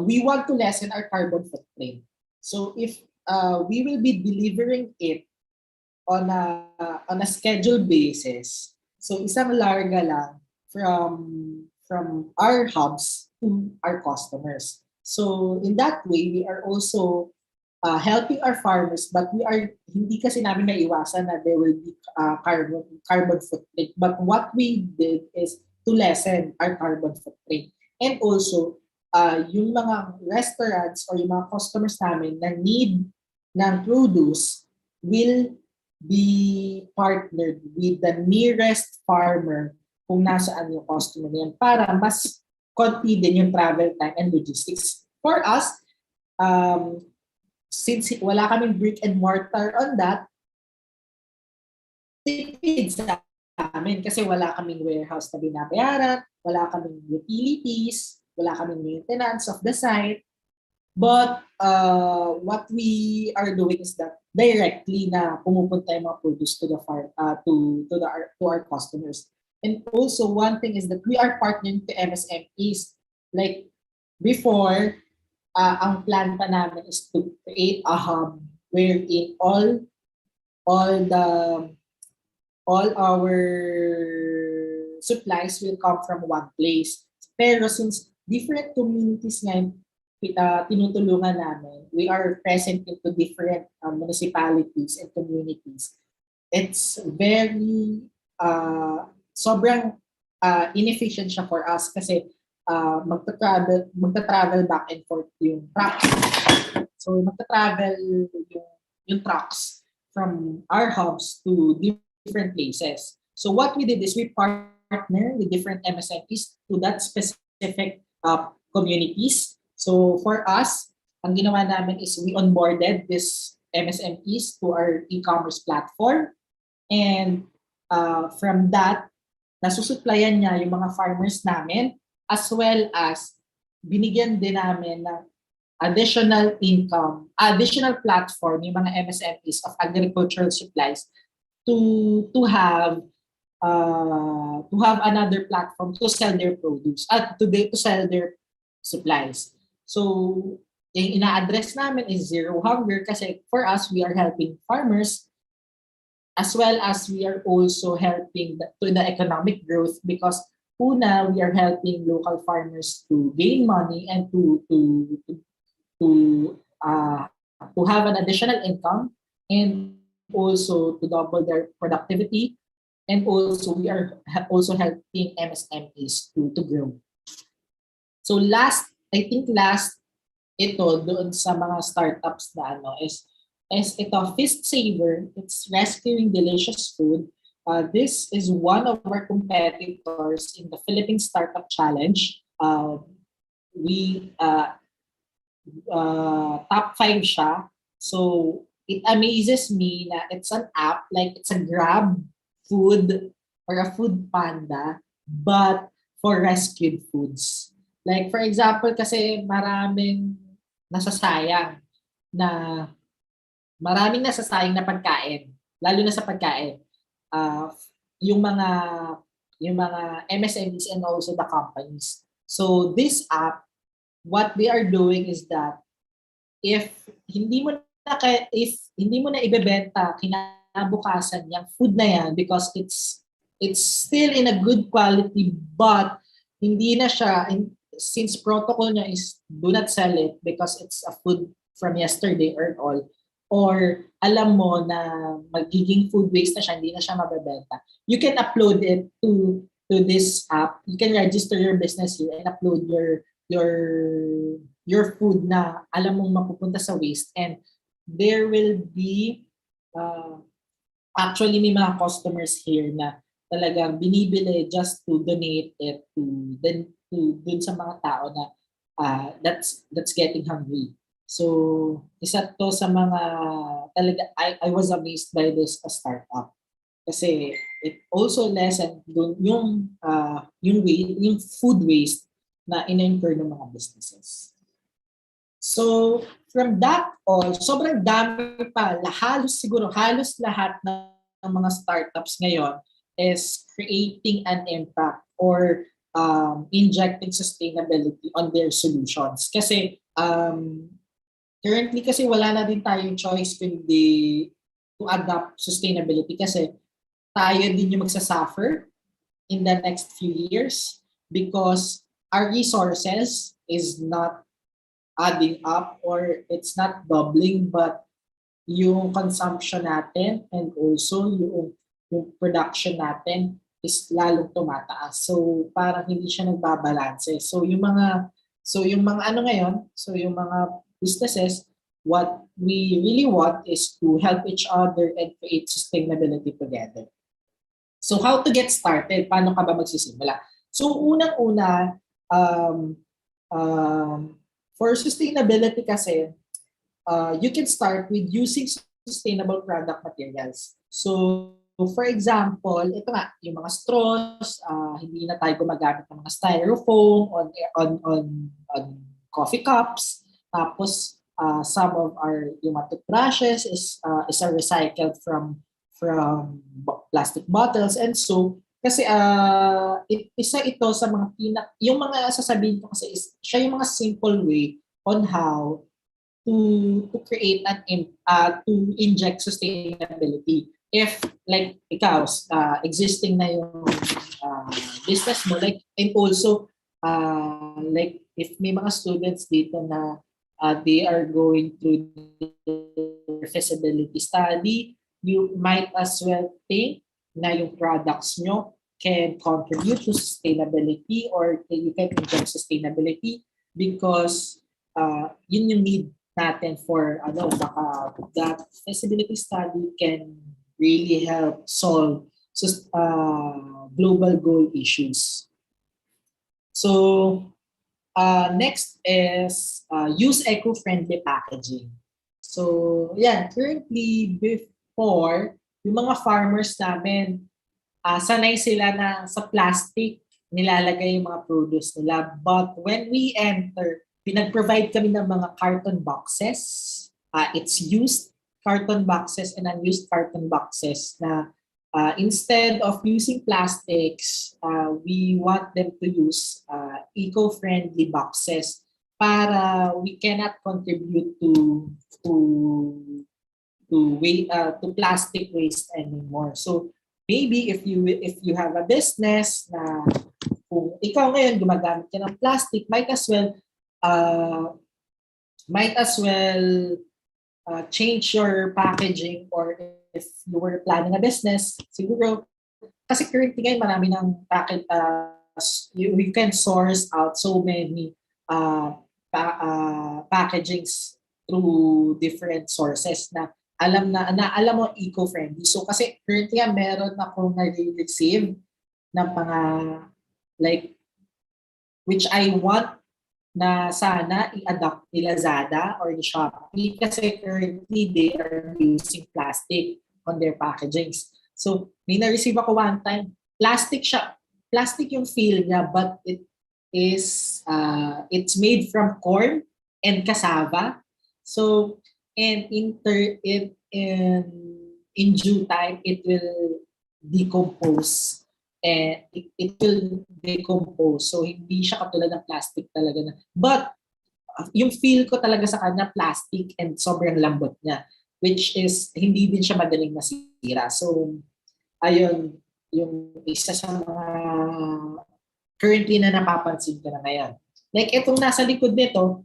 we want to lessen our carbon footprint. So if we will be delivering it on a scheduled basis, so isang larga lang from our hubs to our customers. So in that way, we are also helping our farmers, but hindi kasi namin maiwasan na there will be carbon footprint. But what we did is to lessen our carbon footprint. And also, yung mga restaurants or yung mga customers namin na need ng produce will be partnered with the nearest farmer kung nasaan yung customer niyan para mas konti din yung travel time and logistics. For us, since wala kaming brick and mortar on that, tipid sa amin kasi wala kaming warehouse na binabayaran, wala kaming utilities, wala kaming maintenance of the site. But what we are doing is that directly na pumupunta yung mga produce to the farm to our customers. And also one thing is that we are partnering to MSMEs. Like before, ang plan pa namin is to create a hub wherein all our supplies will come from one place. Pero since different communities ngayon tinutulungan namin, we are present into different municipalities and communities. It's very sobrang inefficient siya for us kasi magta-travel back and forth yung trucks. So magta-travel yung trucks from our hubs to different places. So what we did is we partner with different MSMEs to that specific communities. So for us, ang ginawa namin is we onboarded this MSMEs to our e-commerce platform. And from that, nasusupplyan niya yung mga farmers namin as well as binigyan din namin ng additional income, additional platform yung mga MSMEs of agricultural supplies to have another platform to sell their produce to sell their supplies. So, yung ina-address namin is zero hunger kasi for us, we are helping farmers as well as we are also helping the economic growth because una, we are helping local farmers to gain money and to have an additional income and also to double their productivity. And also, we are also helping MSMEs to grow. So I think ito doon sa mga startups na is ito Feast Saver. It's rescuing delicious food. This is one of our competitors in the Philippine Startup Challenge. We top 5 siya. So it amazes me na it's an app, like it's a Grab food or a food panda, but for rescued foods. Like for example, kasi maraming nasasayang na pagkain, lalo na sa pagkain. Yung mga MSMEs and also the companies. So this app, what they are doing is that if hindi mo na ibebenta kinabukasan yung food na yan because it's still in a good quality but hindi na siya since protocol niya is do not sell it because it's a food from yesterday or alam mo na magiging food waste na siya, hindi na siya mabebenta. You can upload it to this app. You can register your business here and upload your food na alam mong mapupunta sa waste and there will be actually may mga customers here na talagang binibili just to donate it to dun sa mga tao na that's getting hungry. So isa to sa mga talaga I was amazed by this startup kasi it also lessened yung food waste na in-incur ng mga businesses. So from that all, sobrang dami pa, halos lahat ng mga startups ngayon is creating an impact or injecting sustainability on their solutions. Kasi currently kasi wala na din tayong choice kundi to adopt sustainability kasi tayo din yung magsasuffer in the next few years because our resources is not adding up or it's not doubling but yung consumption natin and also yung production natin is lalong tumataas. So parang hindi siya nagbabalanse. So yung mga ano ngayon, so yung mga businesses, what we really want is to help each other and create sustainability together. So how to get started? Paano ka ba magsisimula? So unang-una, for sustainability kasi, you can start with using sustainable product materials. So for example, ito nga, yung mga straws, hindi na tayo gumagamit ng mga styrofoam on coffee cups. Tapos some of our yung mga toothbrushes is recycled from plastic bottles and so kasi isa ito sa mga yung mga sasabihin ko kasi siya yung mga simple way on how to create to inject sustainability. If like ikaw existing na yung business mo like and also like if may mga students dito na they are going through their feasibility study, you might as well think na yung products nyo can contribute to sustainability or you can inject sustainability because yun yung need natin for baka that feasibility study can really help solve global goal issues. So next is use eco-friendly packaging. So yeah, currently before yung mga farmers namin sanay sila na sa plastic nilalagay yung mga produce nila. But when we enter, pinag-provide kami ng mga carton boxes. It's used carton boxes and unused carton boxes na instead of using plastics, we want them to use eco-friendly boxes para we cannot contribute to plastic waste anymore. So maybe if you have a business na kung ikaw ngayon gumagamit ka ng plastic, might as well change your packaging or if you were planning a business, siguro kasi currently ngayon marami ng we can source out so many packagings through different sources na alam mo eco-friendly. So kasi currently meron akong na-receive ng mga like which I want na sana i-adopt ni Lazada or ni Shopee kasi currently they are using plastic on their packagings. So may na-receive ako one time, plastic siya. Plastic yung feel niya but it's made from corn and cassava. So and in due time it will decompose. And it will decompose. So, hindi siya katulad ng plastic talaga na. But, yung feel ko talaga sa kanya, plastic and sobrang lambot niya. Which is, hindi din siya madaling masira. So, ayun, yung isa sa mga currently na napapansin ko na ngayon. Like, itong nasa likod nito,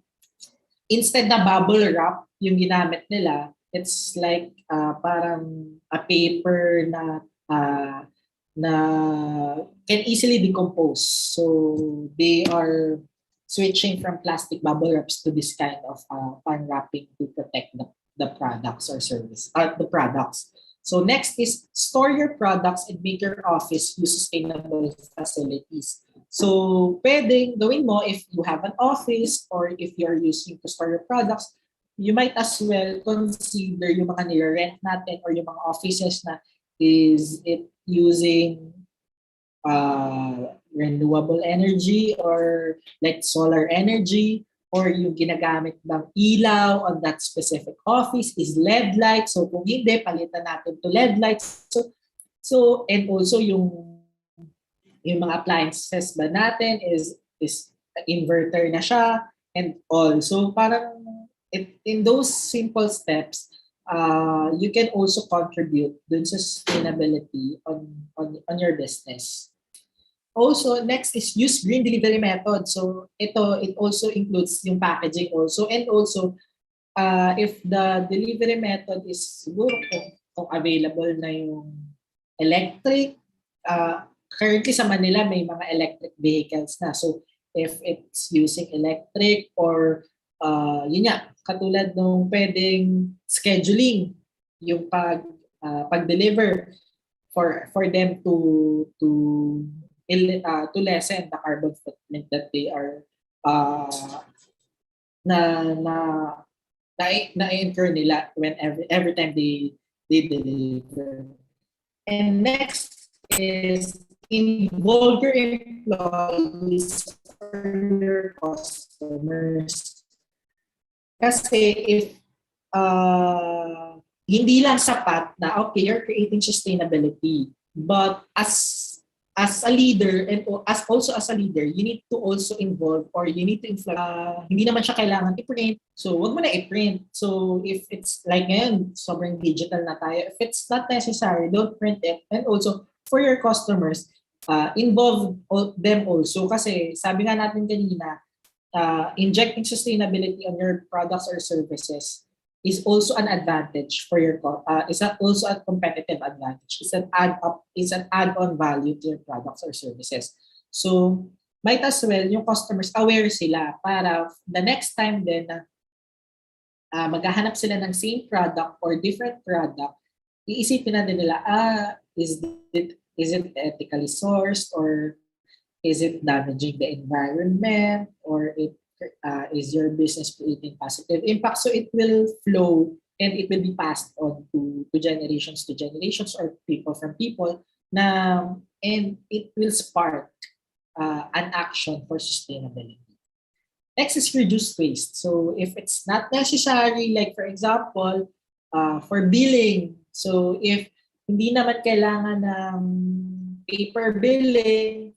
instead na bubble wrap yung ginamit nila, it's like parang a paper na can easily decompose. So they are switching from plastic bubble wraps to this kind of pan wrapping to protect the products or the products. So next is store your products and make your office use sustainable facilities. So pwedeng gawin mo if you have an office or if you're using to store your products, you might as well consider yung mga nire-rent natin or yung mga offices na is it using renewable energy or like solar energy or yung ginagamit ng ilaw on that specific office is LED light. So kung hindi, palitan natin to LED lights. So So, and also yung mga appliances ba natin is inverter na siya and all. So parang in those simple steps, you can also contribute dun sa sustainability on your business. Also, next is use green delivery method. So it also includes yung packaging also, and also if the delivery method is siguro kung available na yung electric, currently sa Manila may mga electric vehicles na. So if it's using electric or yun nga, katulad nung pwedeng scheduling yung pag-deliver for them to lessen the carbon footprint that they are na na na-incur nila when every time they deliver. And next is involve your employees or your customers. Kasi if hindi lang sapat na okay, you're creating sustainability, but as a leader and as a leader, you need to also involve or you need to influence. Hindi naman siya kailangan i-print. So, wag mo na i-print. So, if it's like ngayon, sobrang digital na tayo. If it's not necessary, don't print it. And also, for your customers, involve them also. Kasi sabi nga natin kanina, injecting sustainability on your products or services is also an advantage for your is also a competitive advantage. It's an add-on value to your products or services. So might as well yung customers aware sila para the next time din na maghahanap sila ng same product or different product, iisipin na din nila, is it ethically sourced, or is it damaging the environment, or is your business creating positive impact? So it will flow and it will be passed on to generations or people from people na, and it will spark an action for sustainability. Next is reduce waste. So if it's not necessary, like for example, for billing, so if hindi naman kailangan ng paper billing,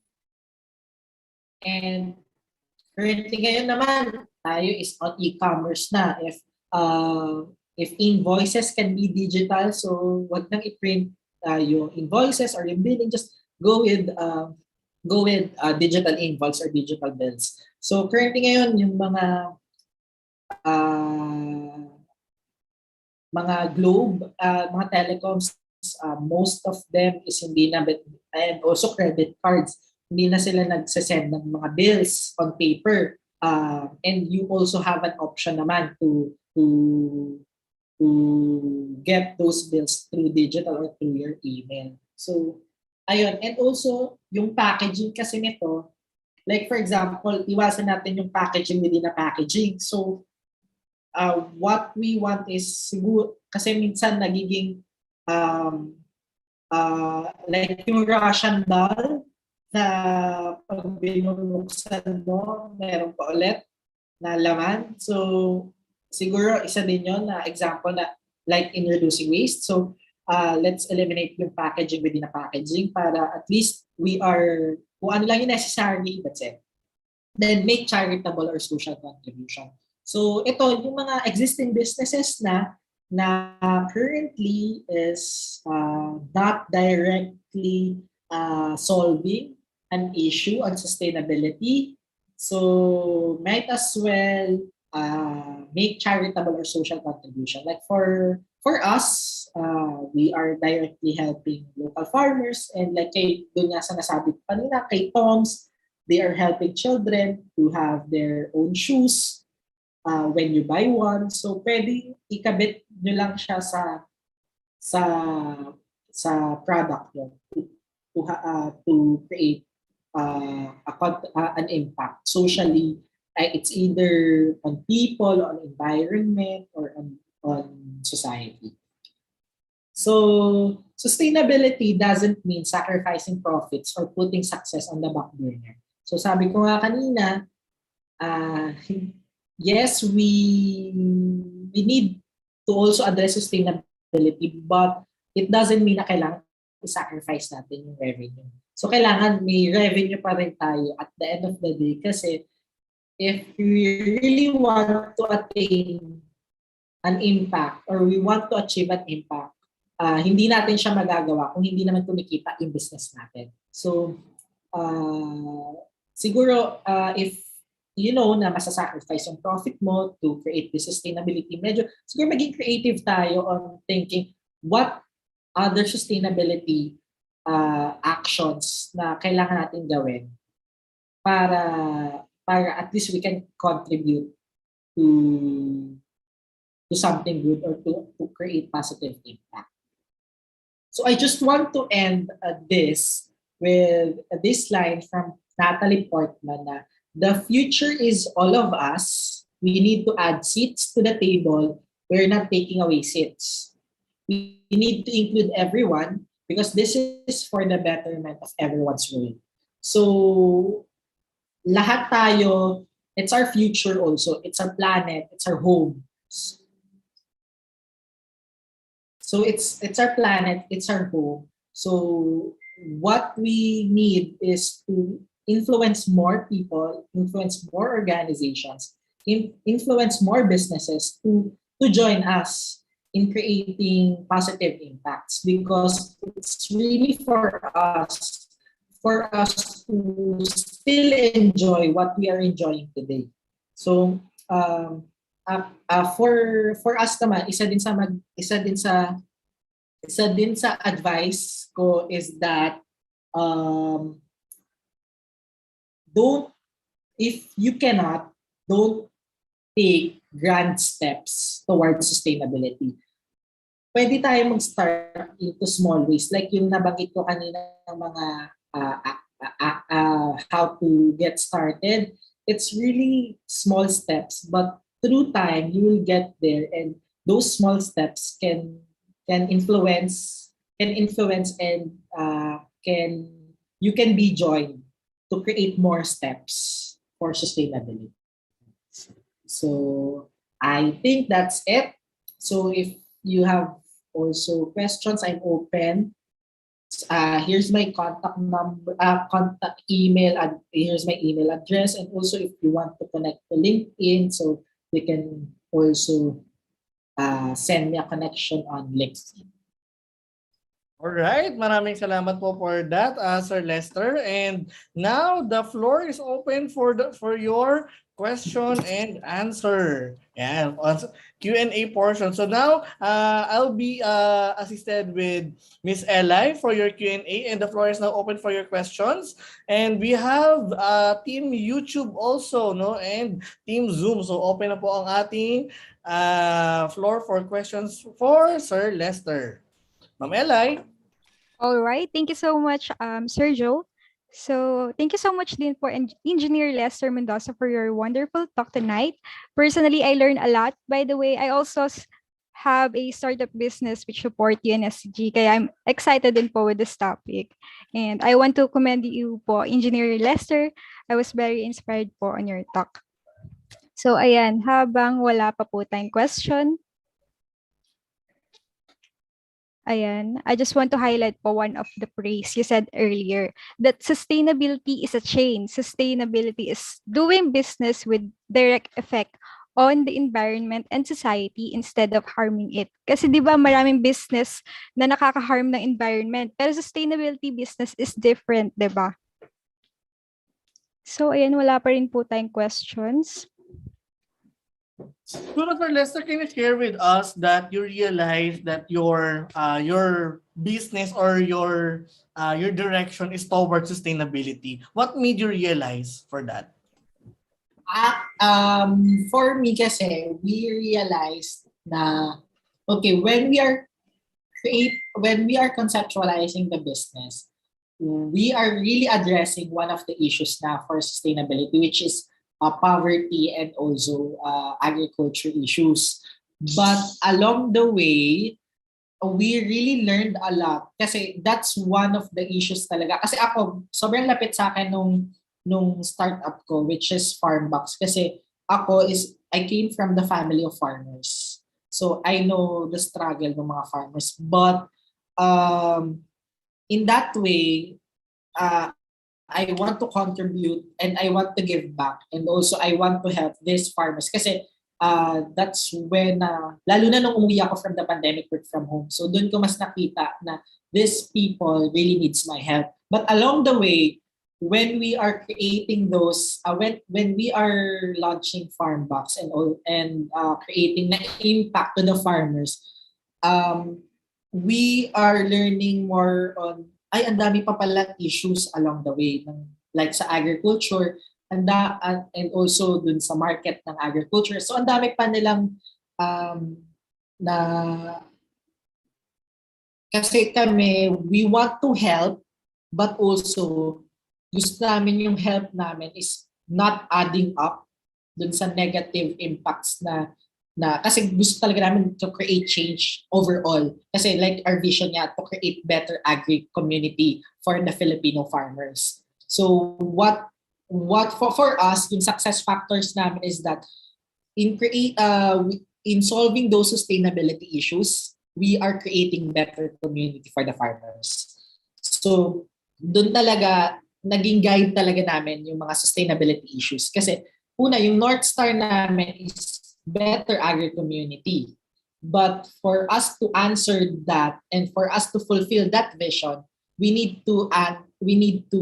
and currently ngayon naman, tayo is on e-commerce na. If invoices can be digital, so wag nang i-print yung invoices or yung billing, just go with digital invoice or digital bills. So currently ngayon, yung mga globe, mga telecoms, most of them is hindi na, and also credit cards, hindi na sila nagsasend ng mga bills on paper. And you also have an option naman to get those bills through digital or through your email. So, ayun. And also, yung packaging kasi nito, like for example, iwasan natin yung packaging within a packaging. So, what we want is siguro, kasi minsan nagiging like yung Russian doll, na pag binubuksan mo, meron pa ulit na laman. So, siguro isa din yun na example na like in reducing waste. So, let's eliminate yung packaging within a packaging para at least we are, kung ano lang yung necessary, that's it. Then make charitable or social contribution. So, ito, yung mga existing businesses na currently is not directly solving an issue on sustainability. So might as well make charitable or social contribution. Like for us, we are directly helping local farmers, and like doon nga sa nasabi ko kanina, kay Toms, they are helping children to have their own shoes when you buy one. So pwede ikabit nyo lang siya sa product nyo to create an impact socially. It's either on people, on environment, or on society. So sustainability doesn't mean sacrificing profits or putting success on the back burner. So sabi ko nga kanina, yes, we need to also address sustainability, but it doesn't mean na kailangan i-sacrifice natin yung revenue. So kailangan may revenue pa rin tayo at the end of the day kasi if we really want to attain an impact or we want to achieve an impact, hindi natin siya magagawa kung hindi naman kumikita yung business natin. So siguro if you know na masasacrifice yung profit mo to create the sustainability, medyo siguro maging creative tayo on thinking what other sustainability actions na kailangan natin gawin para at least we can contribute to something good or to create positive impact. So I just want to end this with this line from Natalie Portman na the future is all of us. We need to add seats to the table. We're not taking away seats. We need to include everyone because this is for the betterment of everyone's world. So lahat tayo, it's our future also. It's our planet. It's our home. So it's our planet. It's our home. So what we need is to influence more people, influence more organizations, influence more businesses to join us in creating positive impacts because it's really for us to still enjoy what we are enjoying today. So for us naman, isa din sa advice ko is that don't take grand steps towards sustainability. Pwede tayo mag-start into small ways like yung nabanggit ko kanina ng mga how to get started. It's really small steps but through time you will get there and those small steps can influence and you can be joined to create more steps for sustainability. So I think that's it. So if you have also questions, I'm open. Here's my contact number, contact email, and here's my email address. And also if you want to connect to LinkedIn, so you can also send me a connection on LinkedIn. Alright, maraming salamat po for that, Sir Lester. And now the floor is open for your question and answer. Yeah, Q&A portion. So now I'll be assisted with Miss Eli for your Q&A, and the floor is now open for your questions. And we have Team YouTube also, no, and Team Zoom. So open na po ang ating floor for questions for Sir Lester. Ma'am Eli. All right. Thank you so much, Sergio. So thank you so much din for Engineer Lester Mendoza for your wonderful talk tonight. Personally, I learned a lot. By the way, I also have a startup business which support UNSG. Kaya I'm excited din po with this topic. And I want to commend you po, Engineer Lester. I was very inspired po on your talk. So ayan, habang wala pa po tayong question, ayan, I just want to highlight po one of the phrase you said earlier, that sustainability is a chain. Sustainability is doing business with direct effect on the environment and society instead of harming it. Kasi di ba maraming business na nakaka-harm ng environment, pero sustainability business is different, di ba? So ayan, wala pa rin po tayong questions. So, Sir Lester, can you share with us that you realize that your business or your direction is towards sustainability? What made you realize for that? For me kasi, we realized na okay, when we are conceptualizing the business, we are really addressing one of the issues na for sustainability, which is poverty and also agriculture issues. But along the way, we really learned a lot kasi that's one of the issues talaga. Kasi ako, sobrang lapit sa akin nung startup ko, which is Farmbox. Kasi I came from the family of farmers. So I know the struggle ng mga farmers. But in that way, I want to contribute and I want to give back, and also I want to help these farmers kasi that's when lalo na nung umuwi ako from the pandemic work from home. So doon ko mas nakita na these people really needs my help. But along the way, when we are creating those when we are launching farm box and all and creating na impact to the farmers, um we are learning more on ay ang dami pa pala issues along the way like sa agriculture and also dun sa market ng agriculture. So ang dami pa nilang um, na kasi kami we want to help, but also gusto namin yung help namin is not adding up dun sa negative impacts na kasi gusto talaga namin to create change overall. Kasi like our vision niya to create better agri community for the Filipino farmers. So what for us yung success factors namin is that in solving those sustainability issues, we are creating better community for the farmers. So doon talaga naging guide talaga namin yung mga sustainability issues kasi una yung North Star namin is better agri-community. But for us to answer that and for us to fulfill that vision, we need to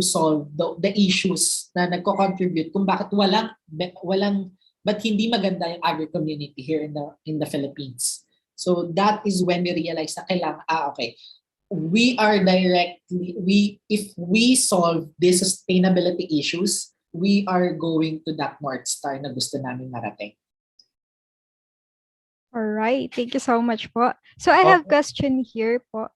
solve the issues na nagko-contribute kung bakit but hindi maganda yung agri-community here in the Philippines. So that is when we realize na kailangan okay. If we solve these sustainability issues, we are going to that North Star na gusto namin marating. All right. Thank you so much po. So I have question here po.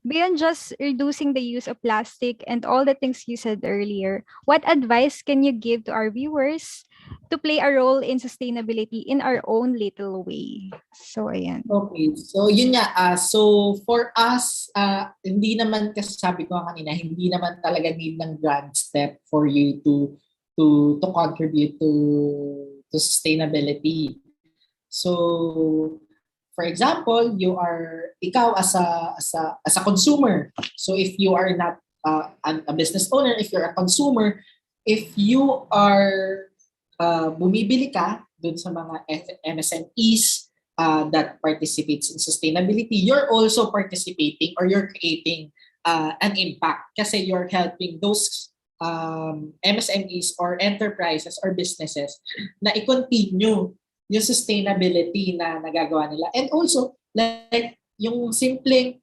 Beyond just reducing the use of plastic and all the things you said earlier, what advice can you give to our viewers to play a role in sustainability in our own little way? So ayan. Okay. So yun nga. So for us, hindi naman kasi sabi ko kanina, hindi naman talaga need ng grand step for you to contribute to sustainability. So, for example, ikaw as a consumer. So if you are not a business owner, if you're a consumer, if you are bumibili ka dun sa mga MSMEs that participates in sustainability, you're also participating or you're creating an impact kasi you're helping those MSMEs or enterprises or businesses na i-continue yung sustainability na nagagawa nila. And also, like, yung simpleng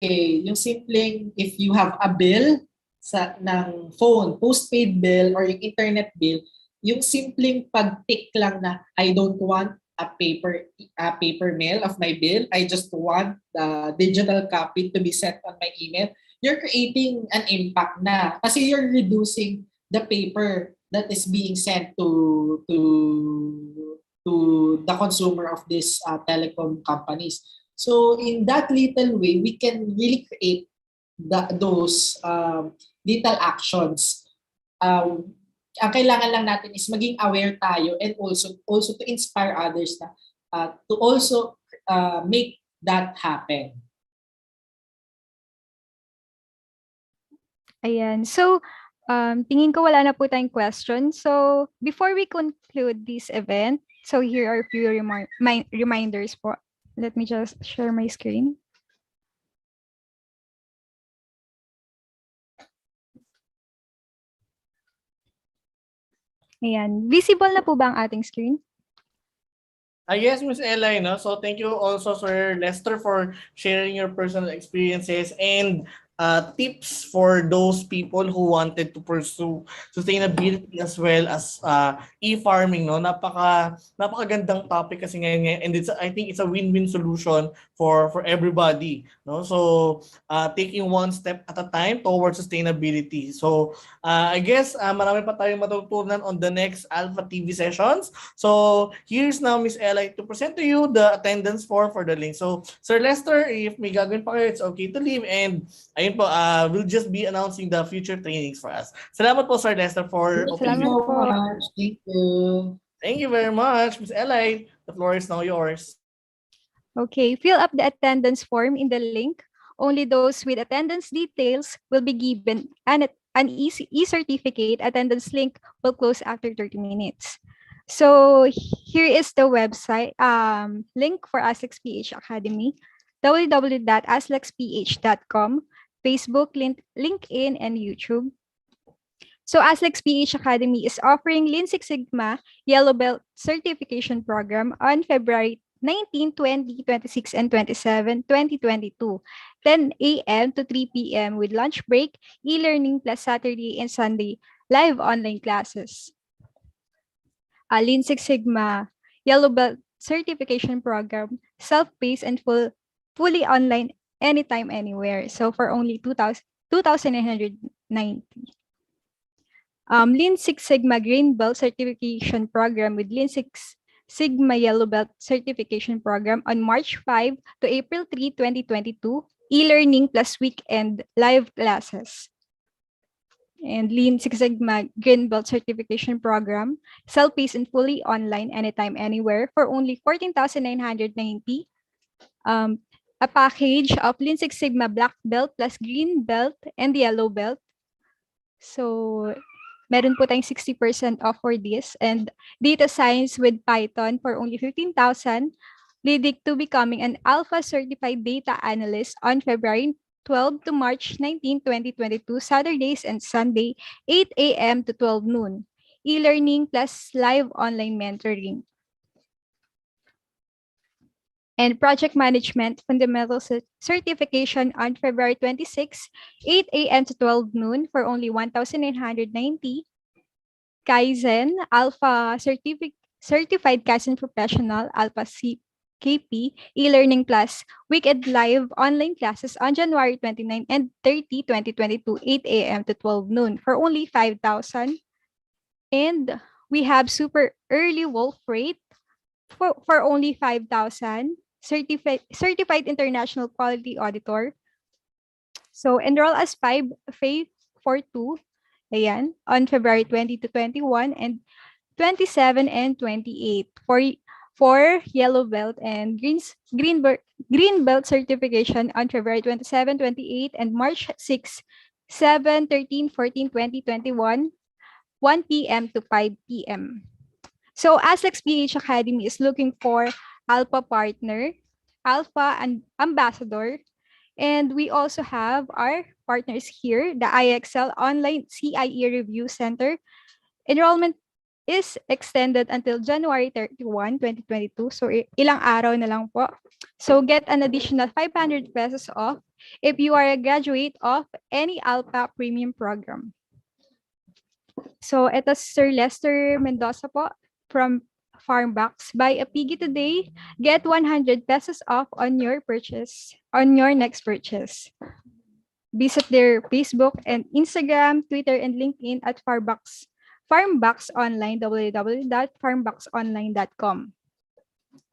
if you have a bill ng phone, postpaid bill or yung internet bill, yung simpleng pag-tick lang na I don't want a paper mail of my bill, I just want the digital copy to be sent on my email, you're creating an impact na kasi you're reducing the paper that is being sent to the consumer of these telecom companies. So in that little way, we can really create those little actions. Ang kailangan lang natin is maging aware tayo and also to inspire others na to also make that happen. Ayan. So, tingin ko wala na po tayong question. So, before we conclude this event, so here are a few reminders po. Let me just share my screen. Ayan. Visible na po ba ang ating screen? Yes, Ms. Ella, no? So thank you also, Sir Lester, for sharing your personal experiences and tips for those people who wanted to pursue sustainability as well as e-farming, no? Napakagandang topic kasi ngayon, and I think it's a win-win solution for everybody, no? So taking one step at a time towards sustainability. So I guess marami pa tayong matutunan on the next Alpha TV sessions. So here's now Miss Ella to present to you the attendance for the link. So Sir Lester, if may gagawin pa kayo, it's okay to leave, and ayun po, we'll just be announcing the future trainings for us. Salamat po, Sir Lester, for Salamat so po. much. Thank you. Thank you very much, Ms. Eli. The floor is now yours. Okay, fill up the attendance form in the link Only those with attendance details will be given an e-certificate. Attendance link will close after 30 minutes. So here is the website link for ASLEX PH Academy, www.aslexph.com, Facebook, LinkedIn, and YouTube. So ASLEX PH Academy is offering Lean Six Sigma Yellow Belt Certification Program on February 19, 20, 26, and 27, 2022, 10 a.m. to 3 p.m. with lunch break, e-learning plus Saturday and Sunday live online classes. Lean Six Sigma Yellow Belt Certification Program, self-paced and fully online anytime, anywhere. So for only 2,990. Lean Six Sigma Green Belt Certification Program with Lean Six Sigma Yellow Belt Certification Program on March 5 to April 3, 2022, e-learning plus weekend live classes. And Lean Six Sigma Green Belt Certification Program, self-paced and fully online anytime, anywhere for only 14,990. A package of Lean Six Sigma Black Belt plus Green Belt and Yellow Belt. So meron po tayong 60% off for this, and data science with Python for only 15,000, leading to becoming an alpha certified data analyst on February 12 to March 19, 2022, Saturdays and Sunday, 8 a.m. to 12 noon. E-learning plus live online mentoring. And project management fundamental certification on February 26, 8 a.m. to 12 noon for only 1,990. Kaizen Alpha Certified Kaizen Professional Alpha KP e-learning plus weekend live online classes on January 29 and 30, 2022, 8 a.m. to 12 noon for only 5,000. And we have super early wolf rate for only 5,000. Certified international quality auditor. So enroll as Phase 4-2, ayan, on February 20 to 21 and 27 and 28 for yellow belt and green belt certification on February 27, 28 and March 6, 7, 13, 14, 20, 21, 1 p.m. to 5 p.m. So ASLEX PH Academy is looking for Alpha partner, Alpha and ambassador, and we also have our partners here, the IXL Online CIE Review Center. Enrollment is extended until January 31, 2022. So ilang araw na lang po. So get an additional 500 pesos off if you are a graduate of any Alpha Premium program. So ito Sir Lester Mendoza po from Farmbox. Buy a piggy today, get 100 pesos off on your purchase, on your next purchase. Visit their Facebook and Instagram, Twitter, and LinkedIn at Farmbox Online, www.farmboxonline.com.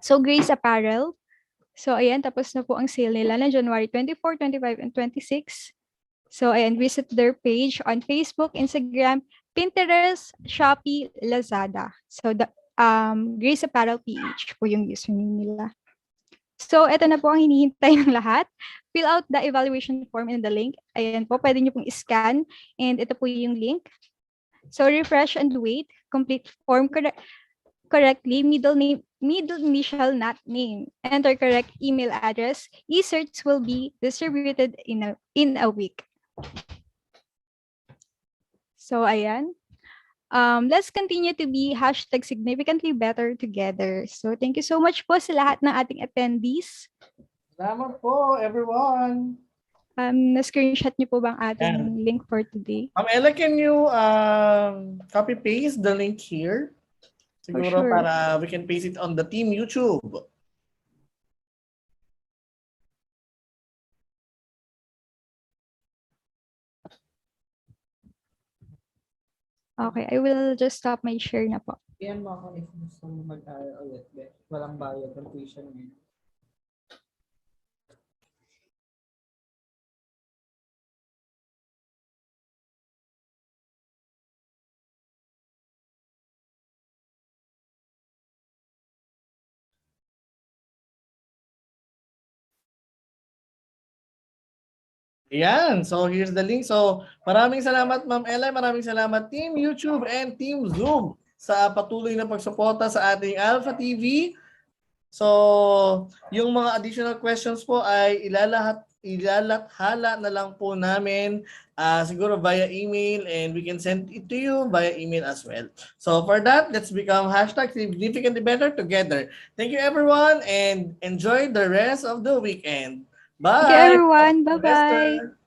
So Grace Apparel. So ayan, tapos na po ang sale nila na January 24, 25, and 26. So ayan, visit their page on Facebook, Instagram, Pinterest, Shopee, Lazada. So the Grace Apparel PH po yung username nila. So ito na po ang hinihintay ng lahat. Fill out the evaluation form in the link. Ayan po, pwede nyo pong scan. And ito po yung link. So refresh and wait. Complete form correctly. Middle initial, not name. Enter correct email address. E-certs will be distributed in a week. So ayan. Let's continue to be #significantly better together. So thank you so much po sa lahat ng ating attendees. Salamat po, everyone. Na-screenshot niyo po ba ang ating link for today? Ella, can you copy-paste the link here? Siguro sure. para we can paste it on the team YouTube. Okay, I will just stop my share na po. PM mo ako if gusto mo mag-aral ulit. Walang bayad ng tuition ngayon. Ayan. So, here's the link. So, maraming salamat, Ma'am Ella. Maraming salamat, Team YouTube and Team Zoom sa patuloy na pagsuporta sa ating Alpha TV. So, yung mga additional questions po ay ilalathala na lang po namin siguro via email, and we can send it to you via email as well. So, for that, let's become #significantly better together. Thank you, everyone, and enjoy the rest of the weekend. Thank you, Bye, everyone. Bye-bye. Lester.